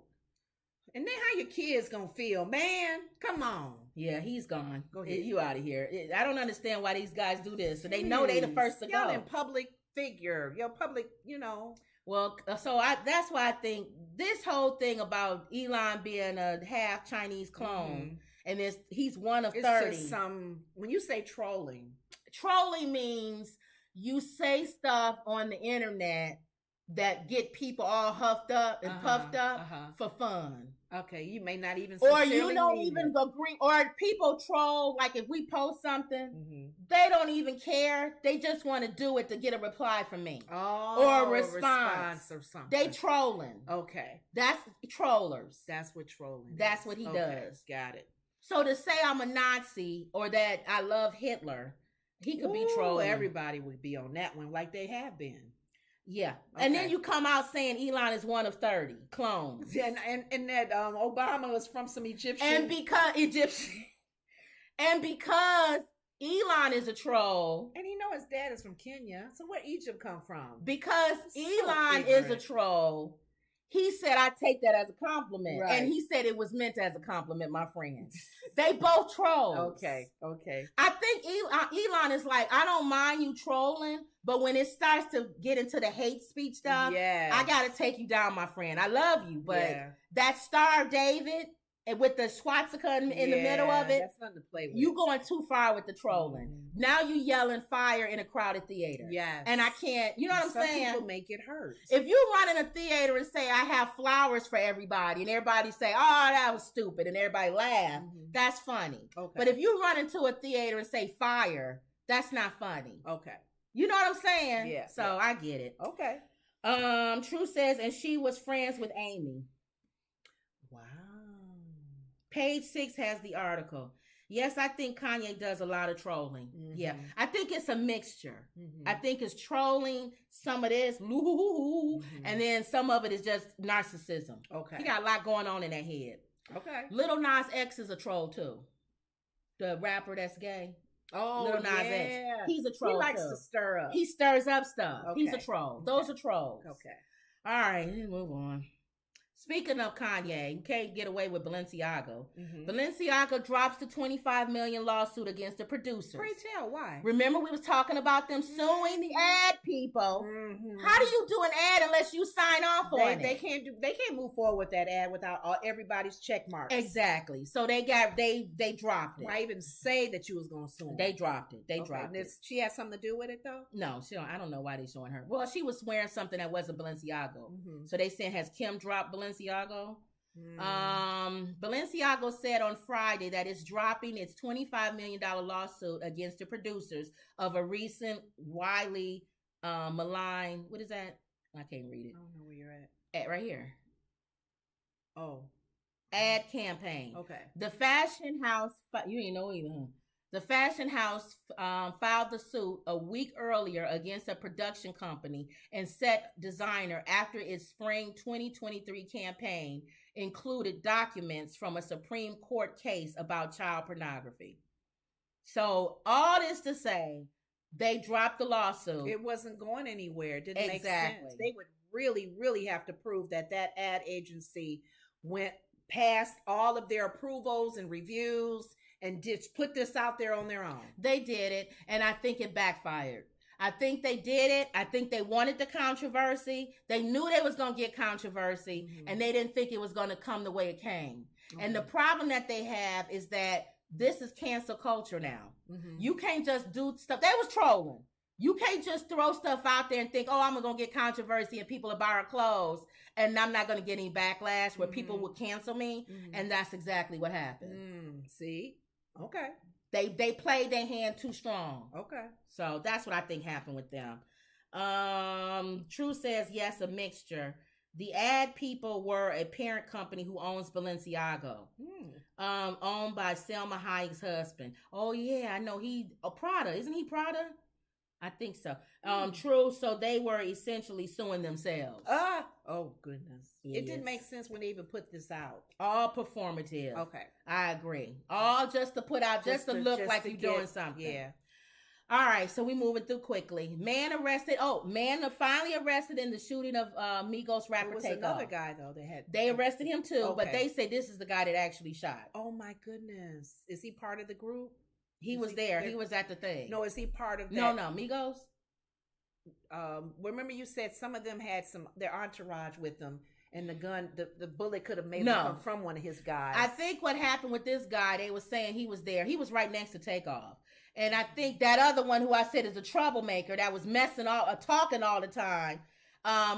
And then how your kids gonna feel, man? Come on. Yeah, he's gone. Go ahead. You out of here. I don't understand why these guys do this. So they know they the first to Y'all go. in public figure. Your public, you know. Well, so that's why I think this whole thing about Elon being a half Chinese clone, and he's one of 30. Just when you say trolling means you say stuff on the internet that get people all huffed up and puffed up for fun. Okay, you may not even or you don't even agree, or people troll, like if we post something, they don't even care. They just want to do it to get a reply from me. Or a response or something. They trolling. Okay. That's trollers. That's what trolling That's is. what he does. Got it. So to say I'm a Nazi or that I love Hitler, he could be trolling. Everybody would be on that one like they have been. Yeah. Okay. And then you come out saying Elon is one of 30 clones. And that Obama was from some Egyptian. And because Elon is a troll. And his dad is from Kenya. So where Egypt come from? Because Elon is a troll. He said, I take that as a compliment. Right. And he said it was meant as a compliment, my friend. They both trolls. Okay. I think Elon is like, I don't mind you trolling, but when it starts to get into the hate speech stuff, I got to take you down, my friend. I love you, but that Star of David and with the swastika in the middle of it, that's nothing to play with. You going too far with the trolling. Now you yelling fire in a crowded theater. Yes. And I can't, you know what I'm saying? Some people make it hurt. If you run in a theater and say, I have flowers for everybody, and everybody say, oh, that was stupid, and everybody laugh, that's funny. Okay. But if you run into a theater and say fire, that's not funny. Okay. You know what I'm saying? Yeah. So I get it. Okay. True says, and she was friends with Amy. Wow. Page 6 has the article. Yes, I think Kanye does a lot of trolling. Yeah. I think it's a mixture. I think it's trolling, some of this, and then some of it is just narcissism. Okay. He got a lot going on in that head. Okay. Lil Nas X is a troll too. The rapper that's gay. Oh, Lil Nas X. He's a troll. He likes to stir up. He stirs up stuff. Okay. He's a troll. Those are trolls. Okay. All right, let's move on. Speaking of Kanye, you can't get away with Balenciaga. Balenciaga drops the $25 million lawsuit against the producers. Pray tell, why? Remember we was talking about them suing the ad people. How do you do an ad unless you sign off on it? They can't move forward with that ad without everybody's check marks. Exactly. So they dropped it. Why even say that you was gonna sue them? They dropped it. They dropped it. She has something to do with it though? No, she don't. I don't know why they showing her. Well, she was wearing something that wasn't Balenciaga. So they said, has Kim dropped Balenciaga? Balenciaga said on Friday that it's dropping its $25 million lawsuit against the producers of a recent widely malign. What is that? I can't read it. I don't know where you're at. Right here. Oh. Ad campaign. Okay. The fashion house, you ain't know either, huh? The fashion house filed the suit a week earlier against a production company and set designer after its spring 2023 campaign included documents from a Supreme Court case about child pornography. So all this to say, they dropped the lawsuit. It wasn't going anywhere. It didn't make sense. They would really, really have to prove that ad agency went past all of their approvals and reviews and put this out there on their own. They did it, and I think it backfired. I think they did it. I think they wanted the controversy. They knew they was going to get controversy, and they didn't think it was going to come the way it came. And the problem that they have is that this is cancel culture now. You can't just do stuff. They was trolling. You can't just throw stuff out there and think, oh, I'm going to get controversy and people will buy our clothes and I'm not going to get any backlash where people will cancel me. And that's exactly what happened. See? Okay. They played their hand too strong. Okay. So that's what I think happened with them. True says, yes, a mixture. The ad people were a parent company who owns Balenciaga, owned by Selma Hayek's husband. Oh, yeah, I know Prada. Isn't he Prada? I think so. True. So they were essentially suing themselves. Oh, goodness. Yes. It didn't make sense when they even put this out. All performative. Okay. I agree. All just to put out, just to look like you're doing something. Yeah. All right, so we moving through quickly. Man finally arrested in the shooting of Migos rapper Takeoff. There was another guy, though, They arrested him, too, but they say this is the guy that actually shot. Oh, my goodness. Is he part of the group? He was there. He was at the thing. No, is he part of that? No, Migos. Remember you said some of them had their entourage with them, and the gun, the bullet could have maybe come from one of his guys. I think what happened with this guy, they were saying he was there. He was right next to Takeoff. And I think that other one who I said is a troublemaker that was talking all the time,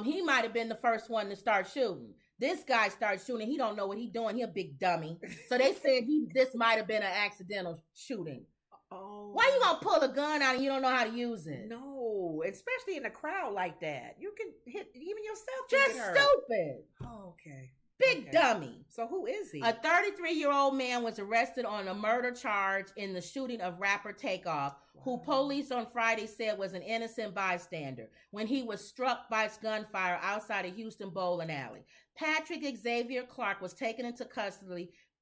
he might have been the first one to start shooting. This guy starts shooting. He don't know what he's doing. He a big dummy. So they said this might have been an accidental shooting. Oh. Why you gonna pull a gun out and you don't know how to use it? No, especially in a crowd like that. You can hit even yourself. Just stupid. Oh, okay. Big dummy. So who is he? A 33-year-old man was arrested on a murder charge in the shooting of rapper Takeoff, who police on Friday said was an innocent bystander when he was struck by gunfire outside a Houston bowling alley. Patrick Xavier Clark was taken into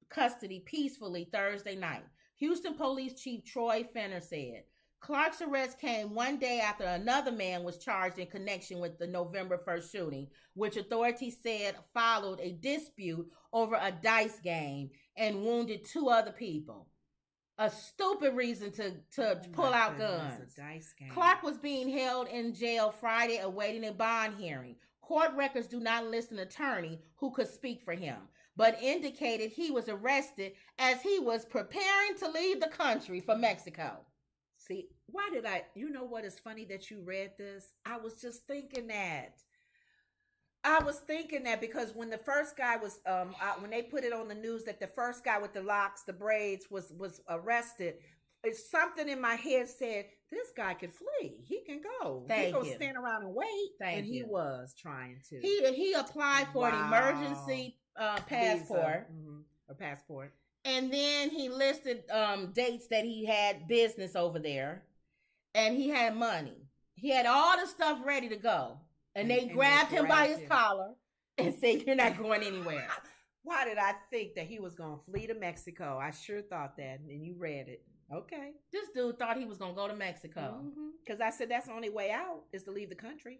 custody peacefully Thursday night. Houston Police Chief Troy Fenner said Clark's arrest came one day after another man was charged in connection with the November 1st shooting, which authorities said followed a dispute over a dice game and wounded 2 other people. A stupid reason to pull out guns. A dice game. Clark was being held in jail Friday awaiting a bond hearing. Court records do not list an attorney who could speak for him, but indicated he was arrested as he was preparing to leave the country for Mexico. See, you know what is funny that you read this? I was just thinking that. Because when the first guy was, when they put it on the news that the first guy with the locks, the braids was arrested, it's something in my head said, this guy can flee. He can go. He can stand around and wait. He was trying to. He applied for an emergency passport. A passport. And then he listed dates that he had business over there. And he had money. He had all the stuff ready to go. And they grabbed him by his collar and said, you're not going anywhere. Why did I think that he was going to flee to Mexico? I sure thought that. And you read it. Okay. This dude thought he was going to go to Mexico. Because I said that's the only way out is to leave the country.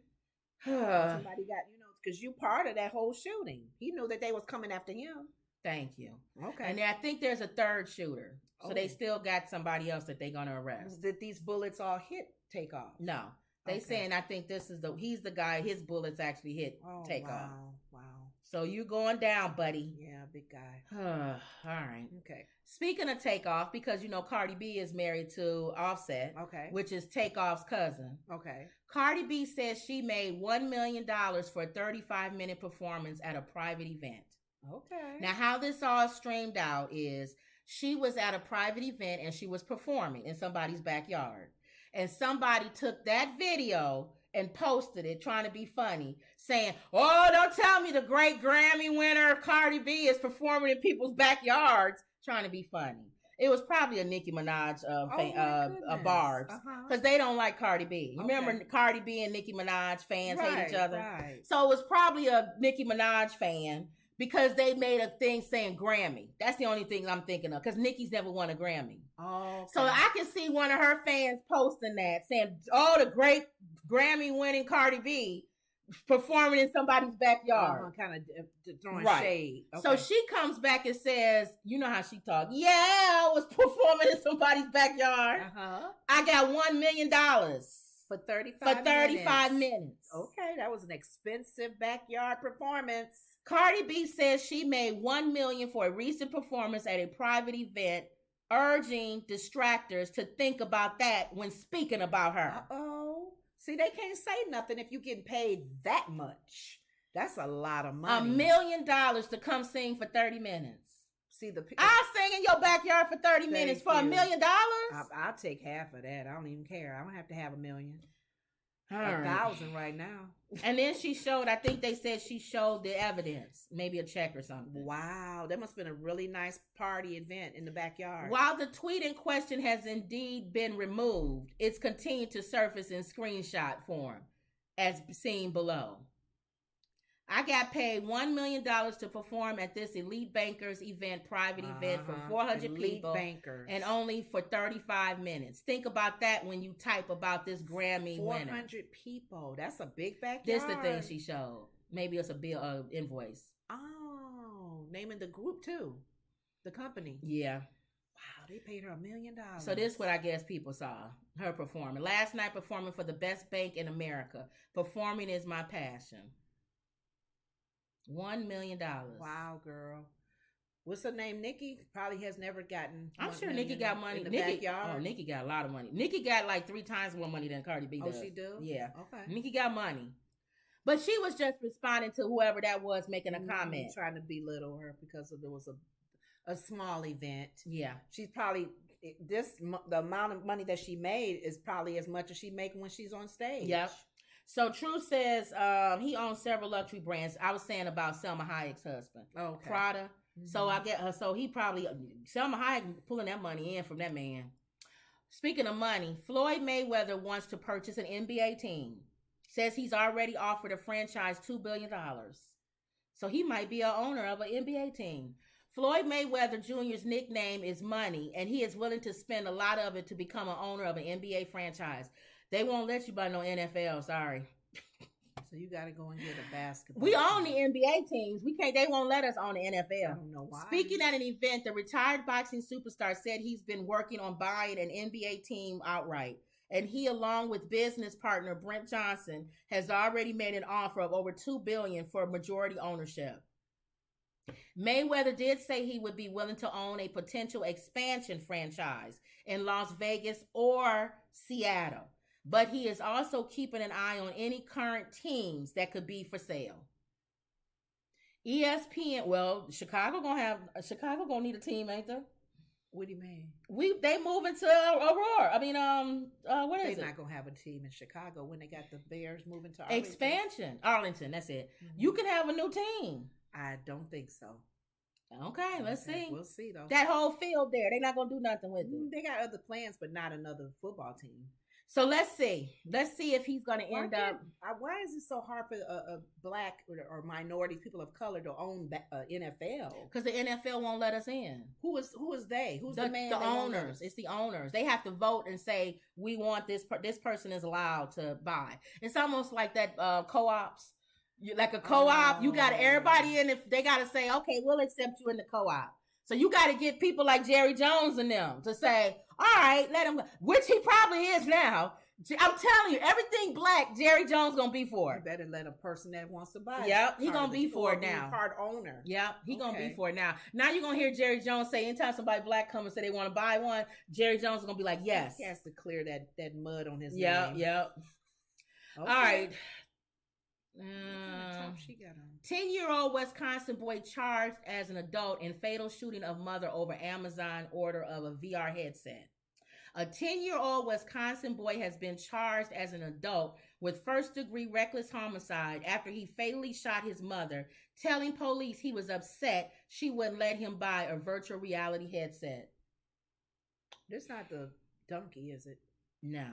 Somebody got, because you part of that whole shooting. He knew that they was coming after him. Thank you. Okay. And I think there's a third shooter. So they still got somebody else that they're going to arrest. Did these bullets all hit Takeoff? No. They saying, I think he's the guy, his bullets actually hit Takeoff. Wow. So you going down, buddy. Yeah, big guy. All right. Okay. Speaking of Takeoff, because Cardi B is married to Offset, which is Takeoff's cousin. Okay. Cardi B says she made $1 million for a 35-minute performance at a private event. Okay. Now, how this all streamed out is she was at a private event and she was performing in somebody's backyard. And somebody took that video and posted it trying to be funny, saying, oh, don't tell me the great Grammy winner Cardi B is performing in people's backyards, trying to be funny. It was probably a Nicki Minaj a barge, because they don't like Cardi B. You remember Cardi B and Nicki Minaj fans hate each other? Right. So it was probably a Nicki Minaj fan because they made a thing saying Grammy. That's the only thing I'm thinking of, because Nicki's never won a Grammy. Oh, so I can see one of her fans posting that, saying, oh, the great Grammy-winning Cardi B performing in somebody's backyard. Kind of throwing shade. Okay. So she comes back and says, you know how she talks. Yeah, I was performing in somebody's backyard. I got $1 million For 35 minutes. Okay, that was an expensive backyard performance. Cardi B says she made $1 million for a recent performance at a private event, urging distractors to think about that when speaking about her. Uh-oh. See, they can't say nothing if you're getting paid that much. That's a lot of money. $1 million to come sing for 30 minutes. See, I'll sing in your backyard for 30 minutes for $1 million. I'll take half of that. I don't even care. I don't have to have $1 million. Right. 1,000 right now. And then she showed, I think they said she showed the evidence, maybe a check or something. Wow, that must have been a really nice party event in the backyard. While the tweet in question has indeed been removed, it's continued to surface in screenshot form, as seen below. I got paid $1 million to perform at this Elite Bankers event, private event for 400 people, bankers. And only for 35 minutes. Think about that when you type about this Grammy 400 winner. people. That's a big backyard. This the thing she showed. Maybe it's a bill, invoice. Oh, naming the group too, the company. Yeah. Wow, they paid her $1 million. So this is what I guess people saw her performing last night. Performing for the best bank in America. Performing is my passion. $1 million. Wow, girl. What's her name? Nikki probably has never gotten. I'm sure Nikki got money. In the Nikki, backyard. oh, Nikki got a lot of money. Nikki got like 3 times more money than Cardi B does. Oh, she do? Yeah. Okay. Nikki got money. But she was just responding to whoever that was making a comment. Trying to belittle her because there was a small event. Yeah. She's probably, the amount of money that she made is probably as much as she making when she's on stage. Yep. So True says he owns several luxury brands. I was saying about Selma Hayek's husband. Okay. Prada. Mm-hmm. So I get her. So he probably, Selma Hayek pulling that money in from that man. Speaking of money, Floyd Mayweather wants to purchase an NBA team. Says he's already offered a franchise $2 billion. So he might be an owner of an NBA team. Floyd Mayweather Jr.'s nickname is Money, and he is willing to spend a lot of it to become an owner of an NBA franchise. They won't let you buy no NFL, sorry. So you got to go and get a basketball. We own the NBA teams. We can't. They won't let us own the NFL. I don't know why. Speaking at an event, the retired boxing superstar said he's been working on buying an NBA team outright. And he, along with business partner Brent Johnson, has already made an offer of over $2 billion for majority ownership. Mayweather did say he would be willing to own a potential expansion franchise in Las Vegas or Seattle. But he is also keeping an eye on any current teams that could be for sale. ESPN, well, Chicago gonna need a team, ain't they? What do you mean? They moving to Aurora. I mean, what is it? They're not gonna have a team in Chicago when they got the Bears moving to Arlington. Expansion. Arlington, that's it. Mm-hmm. You can have a new team. I don't think so. Okay, let's see. We'll see though. That whole field there, they're not gonna do nothing with it. They got other plans, but not another football team. So let's see. Let's see if he's going to end up. Why is it so hard for black or minority people of color to own NFL? Because the NFL won't let us in. Who is they? Who's the man? The owners. It's the owners. They have to vote and say we want this. This person is allowed to buy. It's almost like that co-ops. Like a co-op, you got everybody in. If they got to say, okay, we'll accept you in the co-op. So you got to get people like Jerry Jones and them to say, all right, let him go, which he probably is now. I'm telling you, everything black, Jerry Jones going to be for it. You better let a person that wants to buy it. Yep, he going to be for it now. Part owner. Yep, he going to be for it now. Now you're going to hear Jerry Jones say, anytime somebody black come and say they want to buy one, Jerry Jones is going to be like, yes. He has to clear that mud on his name. Yep. Okay. All right. She got on. 10-year-old Wisconsin boy charged as an adult in fatal shooting of mother over Amazon order of a VR headset. A 10-year-old Wisconsin boy has been charged as an adult with first-degree reckless homicide after he fatally shot his mother, telling police he was upset she wouldn't let him buy a virtual reality headset. This not the donkey, is it? No.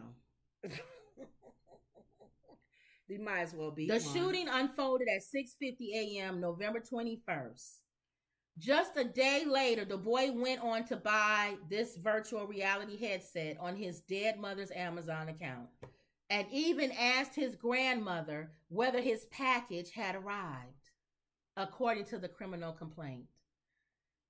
They might as well be. The shooting unfolded at 6:50 a.m. November 21st. Just a day later, the boy went on to buy this virtual reality headset on his dead mother's Amazon account and even asked his grandmother whether his package had arrived, according to the criminal complaint.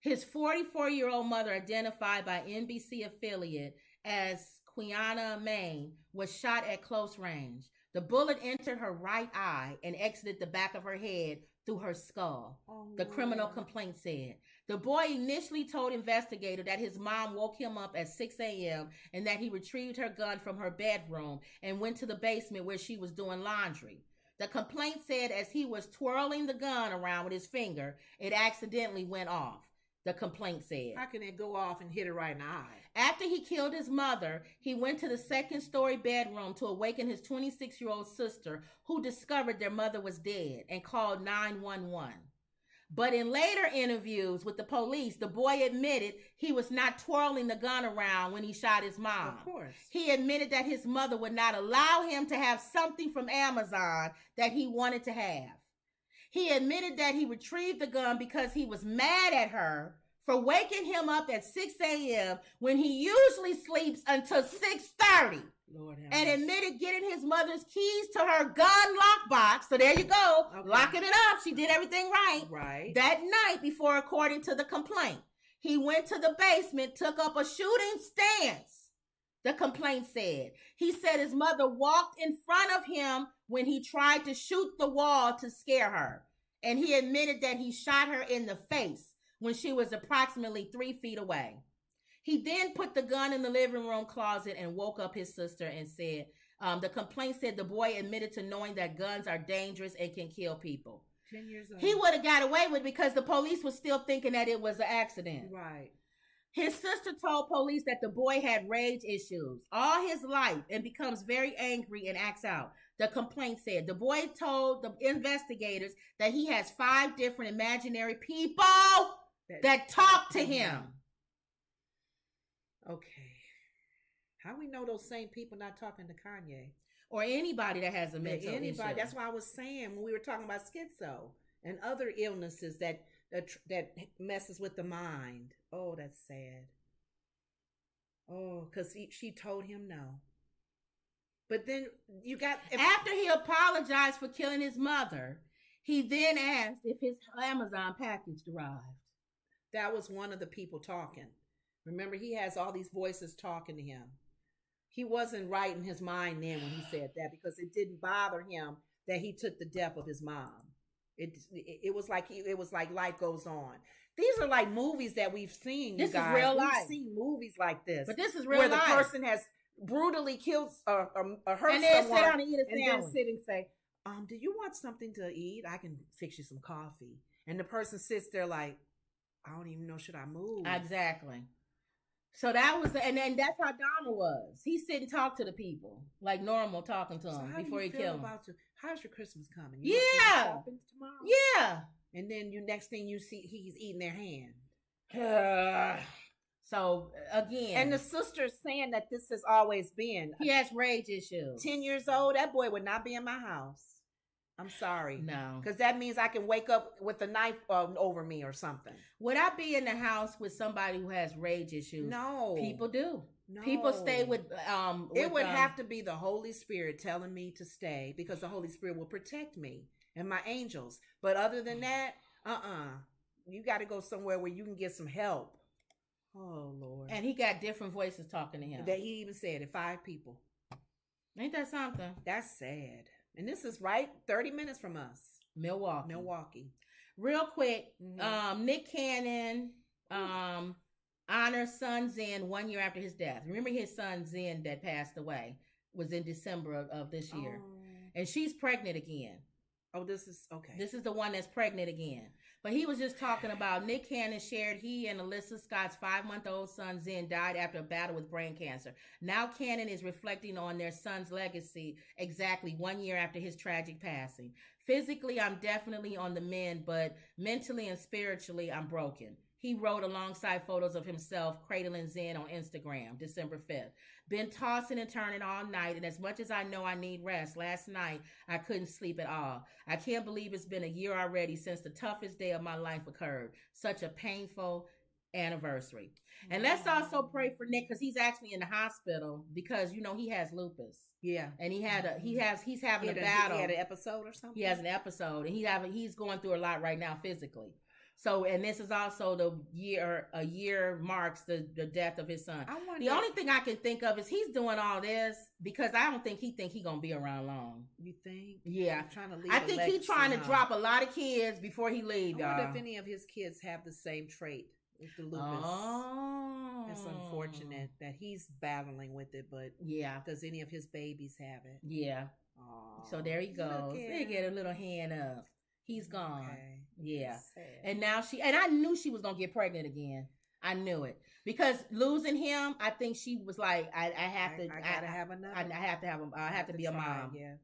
His 44-year-old mother, identified by NBC affiliate as Quiana Main, was shot at close range. The bullet entered her right eye and exited the back of her head through her skull, the criminal complaint said. The boy initially told investigators that his mom woke him up at 6 a.m. and that he retrieved her gun from her bedroom and went to the basement where she was doing laundry. The complaint said as he was twirling the gun around with his finger, it accidentally went off. The complaint said. How can it go off and hit her right in the eye? After he killed his mother, he went to the second-story bedroom to awaken his 26-year-old sister, who discovered their mother was dead and called 911. But in later interviews with the police, the boy admitted he was not twirling the gun around when he shot his mom. Of course. He admitted that his mother would not allow him to have something from Amazon that he wanted to have. He admitted that he retrieved the gun because he was mad at her for waking him up at 6 a.m. when he usually sleeps until 6:30. And admitted getting his mother's keys to her gun lockbox. So there you go. Okay. Locking it up. She did everything right. Right. That night before, according to the complaint, he went to the basement, took up a shooting stance. The complaint said. He said his mother walked in front of him when he tried to shoot the wall to scare her. And he admitted that he shot her in the face when she was approximately 3 feet away. He then put the gun in the living room closet and woke up his sister and said, the complaint said the boy admitted to knowing that guns are dangerous and can kill people. 10 years old. He would have got away with it because the police was still thinking that it was an accident. Right. His sister told police that the boy had rage issues all his life and becomes very angry and acts out. The complaint said the boy told the investigators that he has 5 different imaginary people that talk to him. Okay. How we know those same people not talking to Kanye? Or anybody that has a mental issue. That's why I was saying when we were talking about schizo and other illnesses that messes with the mind. Oh, that's sad. Oh, because she told him no. But then you got... After he apologized for killing his mother, he then asked if his Amazon package arrived. That was one of the people talking. Remember, he has all these voices talking to him. He wasn't right in his mind then when he said that because it didn't bother him that he took the death of his mom. It was like life goes on. These are like movies that we've seen. This you guys. Is real life. We've seen movies like this, but this is real where life. The person has brutally killed or hurt and then someone, sit down and eat a sandwich. And then sit and say, "Do you want something to eat? I can fix you some coffee." And the person sits there like, "I don't even know. Should I move?" Exactly. So that was, and then that's how Dahmer was. He sit and talk to the people like normal, talking to them before he killed them. How's your Christmas coming? Yeah. Tomorrow? Yeah. And then next thing you see, he's eating their hand. So again, and the sister's saying that this has always been. He has rage issues. 10 years old, that boy would not be in my house. I'm sorry. No. Because that means I can wake up with a knife over me or something. Would I be in the house with somebody who has rage issues? No. People do. No. People stay with it would have to be the Holy Spirit telling me to stay because the Holy Spirit will protect me and my angels. But other than that, you got to go somewhere where you can get some help. Oh, Lord. And he got different voices talking to him. That he even said it, 5 people. Ain't that something? That's sad. And this is right 30 minutes from us. Milwaukee. Real quick, Nick Cannon honors son Zen 1 year after his death. Remember his son Zen that passed away was in December of this year. And she's pregnant again. Oh, this is okay. This is the one that's pregnant again. But he was just talking about Nick Cannon shared he and Alyssa Scott's 5-month-old son Zen died after a battle with brain cancer. Now Cannon is reflecting on their son's legacy exactly 1 year after his tragic passing. Physically, I'm definitely on the mend, but mentally and spiritually, I'm broken. He wrote alongside photos of himself cradling Zen on Instagram, December 5th. Been tossing and turning all night, and as much as I know I need rest, last night I couldn't sleep at all. I can't believe it's been a year already since the toughest day of my life occurred. Such a painful anniversary. And let's also pray for Nick because he's actually in the hospital because he has lupus. Yeah, and he's having a battle. He had an episode or something. He has an episode, and he's going through a lot right now physically. So, and this is also a year marks the death of his son. The only thing I can think of is he's doing all this because I don't think he gonna be around long. You think? Yeah. Trying to leave I think he's trying to drop a lot of kids before he leaves. I wonder if any of his kids have the same trait with the lupus. Oh. It's unfortunate that he's battling with it, but does any of his babies have it? Yeah. Oh. So there he goes. They get a little hand up. He's gone. Okay. Yeah. And now and I knew she was going to get pregnant again. I knew it. Because losing him, I think she was like, I have to have another. I have to be a mom. Yeah.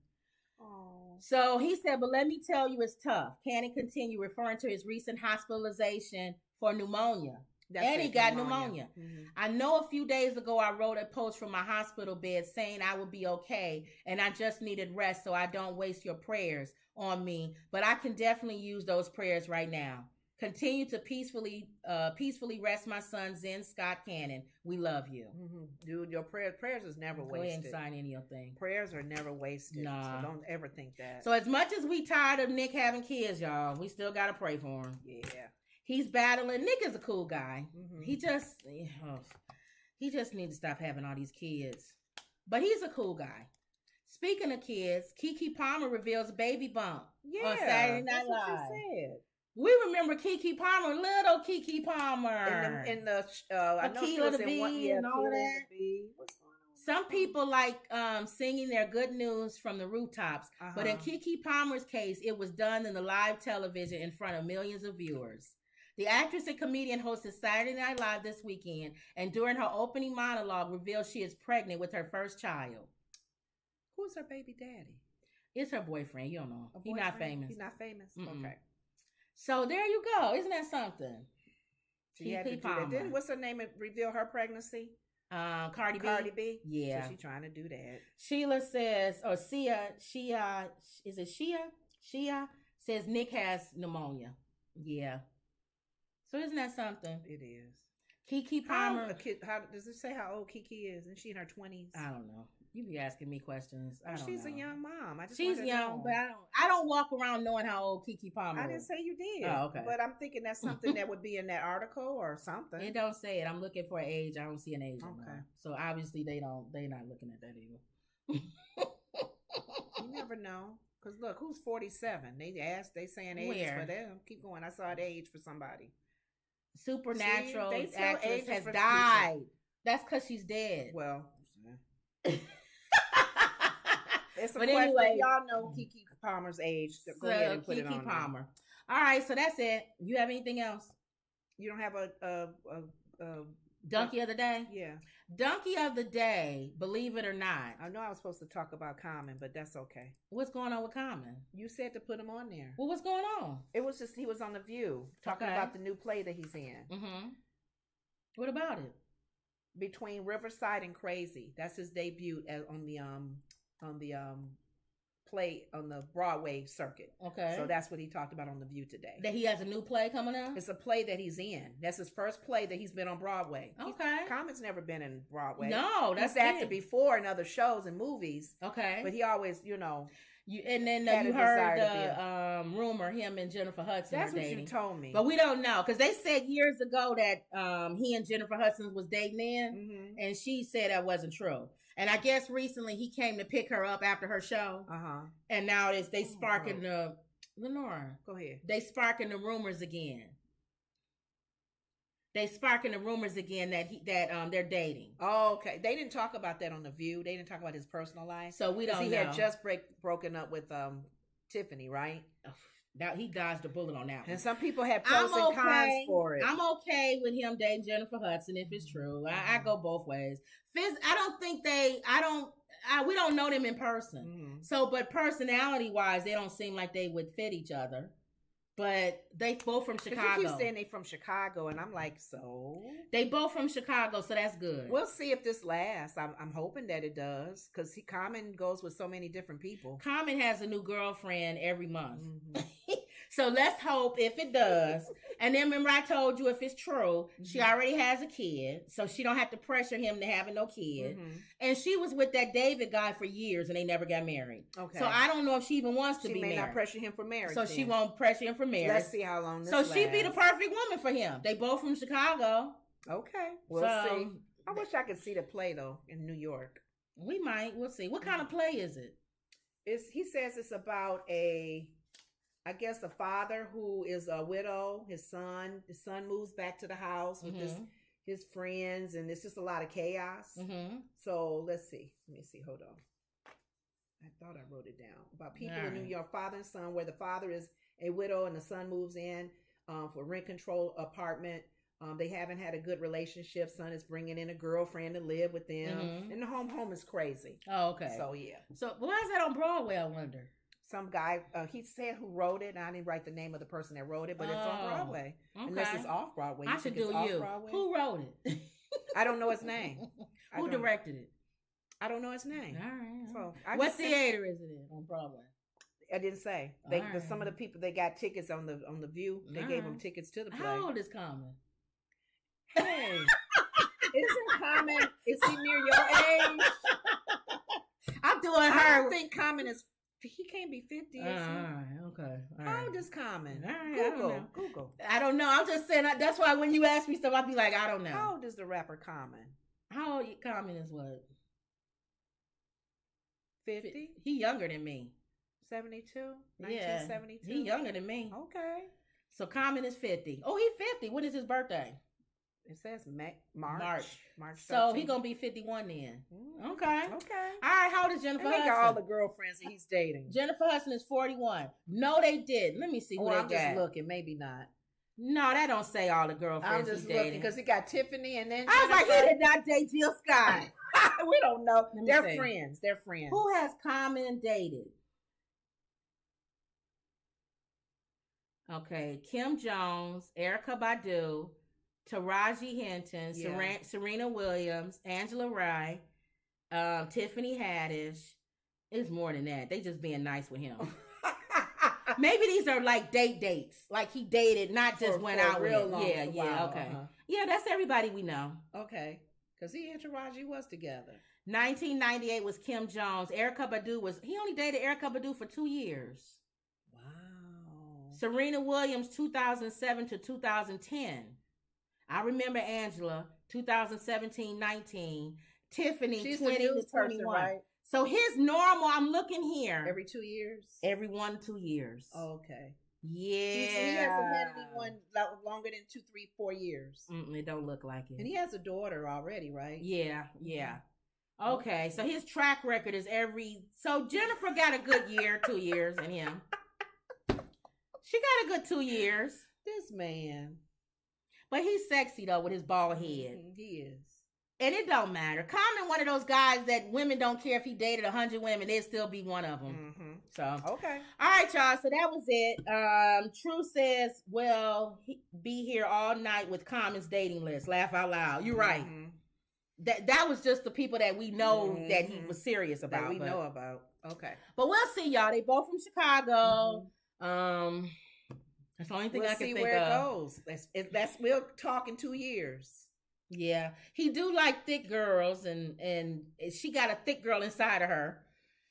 Oh. So he said, but let me tell you, it's tough. Cannon continued referring to his recent hospitalization for pneumonia. And he got pneumonia. Mm-hmm. I know a few days ago I wrote a post from my hospital bed saying I would be okay and I just needed rest so I don't waste your prayers on me. But I can definitely use those prayers right now. Continue to peacefully rest my son, Zen Scott Cannon. We love you. Mm-hmm. Dude, your prayers is never wasted. Go ahead and sign any of your thing. Prayers are never wasted. Nah. So don't ever think that. So as much as we tired of Nick having kids, y'all, we still got to pray for him. Yeah. He's battling. Nick is a cool guy. Mm-hmm. He just needs to stop having all these kids. But he's a cool guy. Speaking of kids, Keke Palmer reveals baby bump on Saturday Night Live. We remember Keke Palmer, little Keke Palmer. In the I know she was in one, and all of that. Some people like singing their good news from the rooftops, but in Keke Palmer's case, it was done in the live television in front of millions of viewers. The actress and comedian hosted Saturday Night Live this weekend, and during her opening monologue, revealed she is pregnant with her first child. Who's her baby daddy? It's her boyfriend. You don't know. He's not famous. He's not famous? Mm-mm. Okay. So there you go. Isn't that something? She had to do that. Then what's her name? Reveal her pregnancy? Cardi B. Cardi B? Yeah. So she's trying to do that. Sheila says, or Shia, is it Shia? Shia says Nick has pneumonia. Yeah. So isn't that something? It is. Keke Palmer. How does it say how old Keke is? Isn't she in her 20s? I don't know. You be asking me questions. She's a young mom. She's young, but I don't walk around knowing how old Keke Palmer is. I didn't say you did. Oh, okay. But I'm thinking that's something that would be in that article or something. It don't say it. I'm looking for age. I don't see an age. Okay. So obviously they're not looking at that either. You never know. Because look, who's 47? They saying age for them. Keep going. I saw an age for somebody. Supernatural actress has died. That's because she's dead. Well, it's a question. Anyway, y'all know Keke Palmer's age. Go ahead and put it on Keke Palmer. All right, so that's it. You have anything else? You don't have a donkey of the day? Yeah. Donkey of the day, believe it or not. I know I was supposed to talk about Common, but that's okay. What's going on with Common? You said to put him on there. Well, what's going on? It was just he was on The View talking about the new play that he's in. Mm-hmm. What about it? Between Riverside and Crazy. That's his debut on the play on the Broadway circuit. Okay. So that's what he talked about on The View today. That he has a new play coming out? It's a play that he's in. That's his first play that he's been on Broadway. Okay. Common's never been in Broadway. No, that's he's acted before in other shows and movies. Okay. But he always, you heard the rumor him and Jennifer Hudson That's were dating. What you told me. But we don't know because they said years ago that he and Jennifer Hudson was dating then, and she said that wasn't true. And I guess recently he came to pick her up after her show. And now they sparking the Lenora. Go ahead. They sparking the rumors again. They sparking the rumors again that they're dating. Oh, okay. They didn't talk about that on The View. They didn't talk about his personal life. So we don't know. He had just broken up with Tiffany, right? Now he dodged a bullet on that one. And some people had pros and cons for it. I'm okay with him dating Jennifer Hudson if it's true. I go both ways. I don't think we don't know them in person. So, but personality wise, they don't seem like they would fit each other. But they both from Chicago. You keep saying they from Chicago, and I'm like, so? They both from Chicago, so that's good. We'll see if this lasts. I'm hoping that it does, because Common goes with so many different people. Common has a new girlfriend every month. So let's hope if it does. And then remember I told you if it's true, she already has a kid, so she don't have to pressure him to having no kid. And she was with that David guy for years, and they never got married. Okay. So I don't know if she even wants to be married. She may not pressure him for marriage. So she won't pressure him for marriage. Let's see how long this So lasts. she'd be the perfect woman for him. They both from Chicago. Okay. We'll see. I wish I could see the play, though, in New York. We might. We'll see. What kind of play is it? He says it's about a father who is a widow. His son moves back to the house with his friends, and it's just a lot of chaos. So let's see. Let me see. Hold on. I thought I wrote it down. About people in New York, father and son, where the father is a widow and the son moves in for rent control apartment. They haven't had a good relationship. Son is bringing in a girlfriend to live with them. And the home is crazy. Oh, okay. So, yeah. So, why is that on Broadway, I wonder? Some guy, he said who wrote it, and I didn't write the name of the person that wrote it, but it's on Broadway. Okay. Unless it's off Broadway. I should do you. Broadway? Who wrote it? I don't know his name. Who directed it? I don't know his name. All right. So what theater is it in on Broadway? I didn't say. Some of the people, they got tickets on the View. They gave them tickets to the play. How old is Common? Hey, isn't Common? Is he near your age? I'm doing her. I don't think Common is. He can't be 50. All right. Okay. All How right. old is Common? All right, Google. I don't know. I'm just saying. That's why when you ask me stuff, I'll be like, I don't know. How old is the rapper Common? How old Common is what? 50. He younger than me. 72. Yeah. 1972. He younger than me. Okay. So Common is 50. Oh, he's 50. When is his birthday? It says March. So 13th. he gonna be 51 then. Okay. Okay. All right. How old is Jennifer Hudson? got all the girlfriends that he's dating. Jennifer Hudson is 41. No, they did. Let me see who they I'm got. just looking. Maybe not. No, that don't say all the girlfriends I'm just he's looking dating. because he got Tiffany and then I was like, he did not date Jill Scott. we don't know. Let me They're see. friends. They're friends. Who has Common dated? Okay, Kim Jones, Erykah Badu, Taraji Henson, Serena Williams, Angela Rye, Tiffany Haddish. It's more than that. They just being nice with him. Maybe these are like dates. Like he dated, not just went out with. Okay. Yeah, that's everybody we know. Okay. Because he and Taraji was together. 1998 was Kim Jones. Erykah Badu he only dated Erykah Badu for 2 years. Wow. Serena Williams, 2007 to 2010. I remember Angela, 2017-19. Tiffany, She's 20 to 21. Right? So his normal, I'm looking here. Every 2 years? Every 1 to 2 years. Oh, okay. Yeah. He hasn't had anyone longer than 2, 3, 4 years. It don't look like it. And he has a daughter already, right? Yeah. Okay, so his track record is so Jennifer got a good year, 2 years in him. She got a good 2 years. This man. But he's sexy though with his bald head. He is. And it don't matter. Common one of those guys that women don't care if he dated 100 women, they'd still be one of them. So okay. All right, y'all. So that was it. True says, well, be here all night with Common's dating list. Laugh out loud. You're right. That was just the people that we know that he was serious about. That we know about. Okay. But we'll see, y'all. They both from Chicago. That's the only thing I can think of. We'll see where it goes. We'll talk in 2 years. Yeah, he do like thick girls, and she got a thick girl inside of her.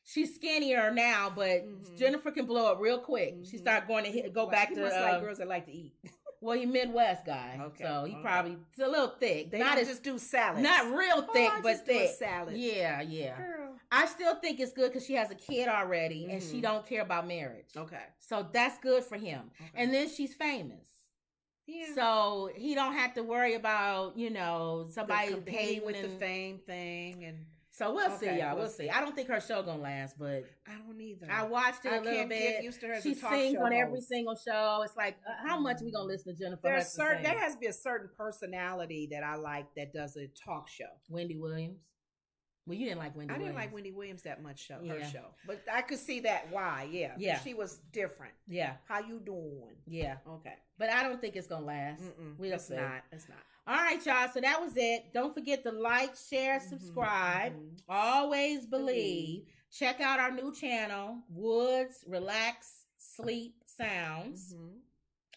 She's skinnier now, but Jennifer can blow up real quick. She start going to go back to must like girls that like to eat. Well, he Midwest guy, so he probably it's a little thick. They not just do salads, not real thick, but thick salad. Yeah. Girl. I still think it's good because she has a kid already, and she don't care about marriage. Okay, so that's good for him. Okay. And then she's famous. Yeah. So he don't have to worry about, somebody competing with the fame thing. And so we'll see, y'all. We'll see. I don't think her show gonna last, but I don't either. I watched it a little bit. Get used to her. She sings on every single show. It's like, how much are we gonna listen to Jennifer? There has to be a certain personality that I like that does a talk show. Wendy Williams. Well, you didn't like Wendy Williams. I didn't like Wendy Williams that much, her show. But I could see that why, yeah. She was different. Yeah. How you doing? Yeah. Okay. But I don't think it's going to last. We'll see. It's not. All right, y'all. So that was it. Don't forget to like, share, subscribe. Always believe. Check out our new channel, Woods, Relax, Sleep, sounds. Mm-hmm.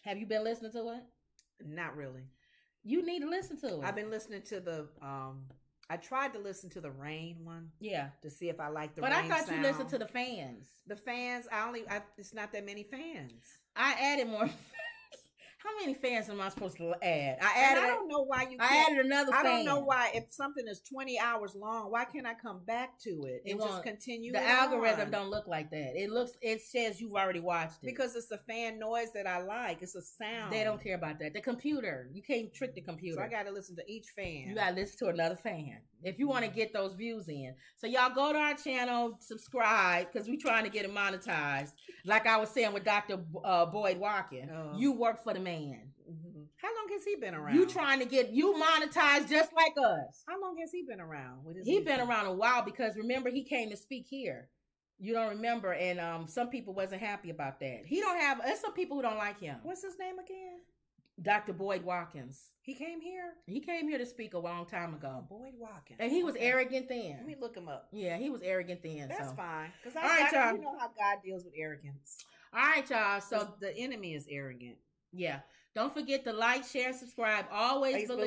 Have you been listening to it? Not really. You need to listen to it. I've been listening to the I tried to listen to the rain one. Yeah. To see if I like the but rain I thought sound. you listened to the fans. The fans, it's not that many fans. I added more. How many fans am I supposed to add? I don't know why you. I added another fan. I don't know why. If something is 20 hours long, why can't I come back to it and just continue? The algorithm don't look like that. It says you've already watched it because it's the fan noise that I like. It's a sound. They don't care about that. The computer, you can't trick the computer. So I got to listen to each fan. You got to listen to another fan if you want to get those views in. So y'all go to our channel, subscribe because we're trying to get it monetized. Like I was saying with Dr. Boyce Watkins, you work for the man. Mm-hmm. How long has he been around? You trying to get you monetized just like us. How long has he been around? He been around a while because remember he came to speak here. You don't remember, and some people wasn't happy about that. He don't have. There's some people who don't like him. What's his name again? Dr. Boyce Watkins. He came here? He came here to speak a long time ago. Boyce Watkins. And he was arrogant then. Let me look him up. Yeah, he was arrogant then. That's fine. Because y'all. You know how God deals with arrogance. All right, y'all. So the enemy is arrogant. Yeah. Don't forget to like, share, subscribe. Always believe.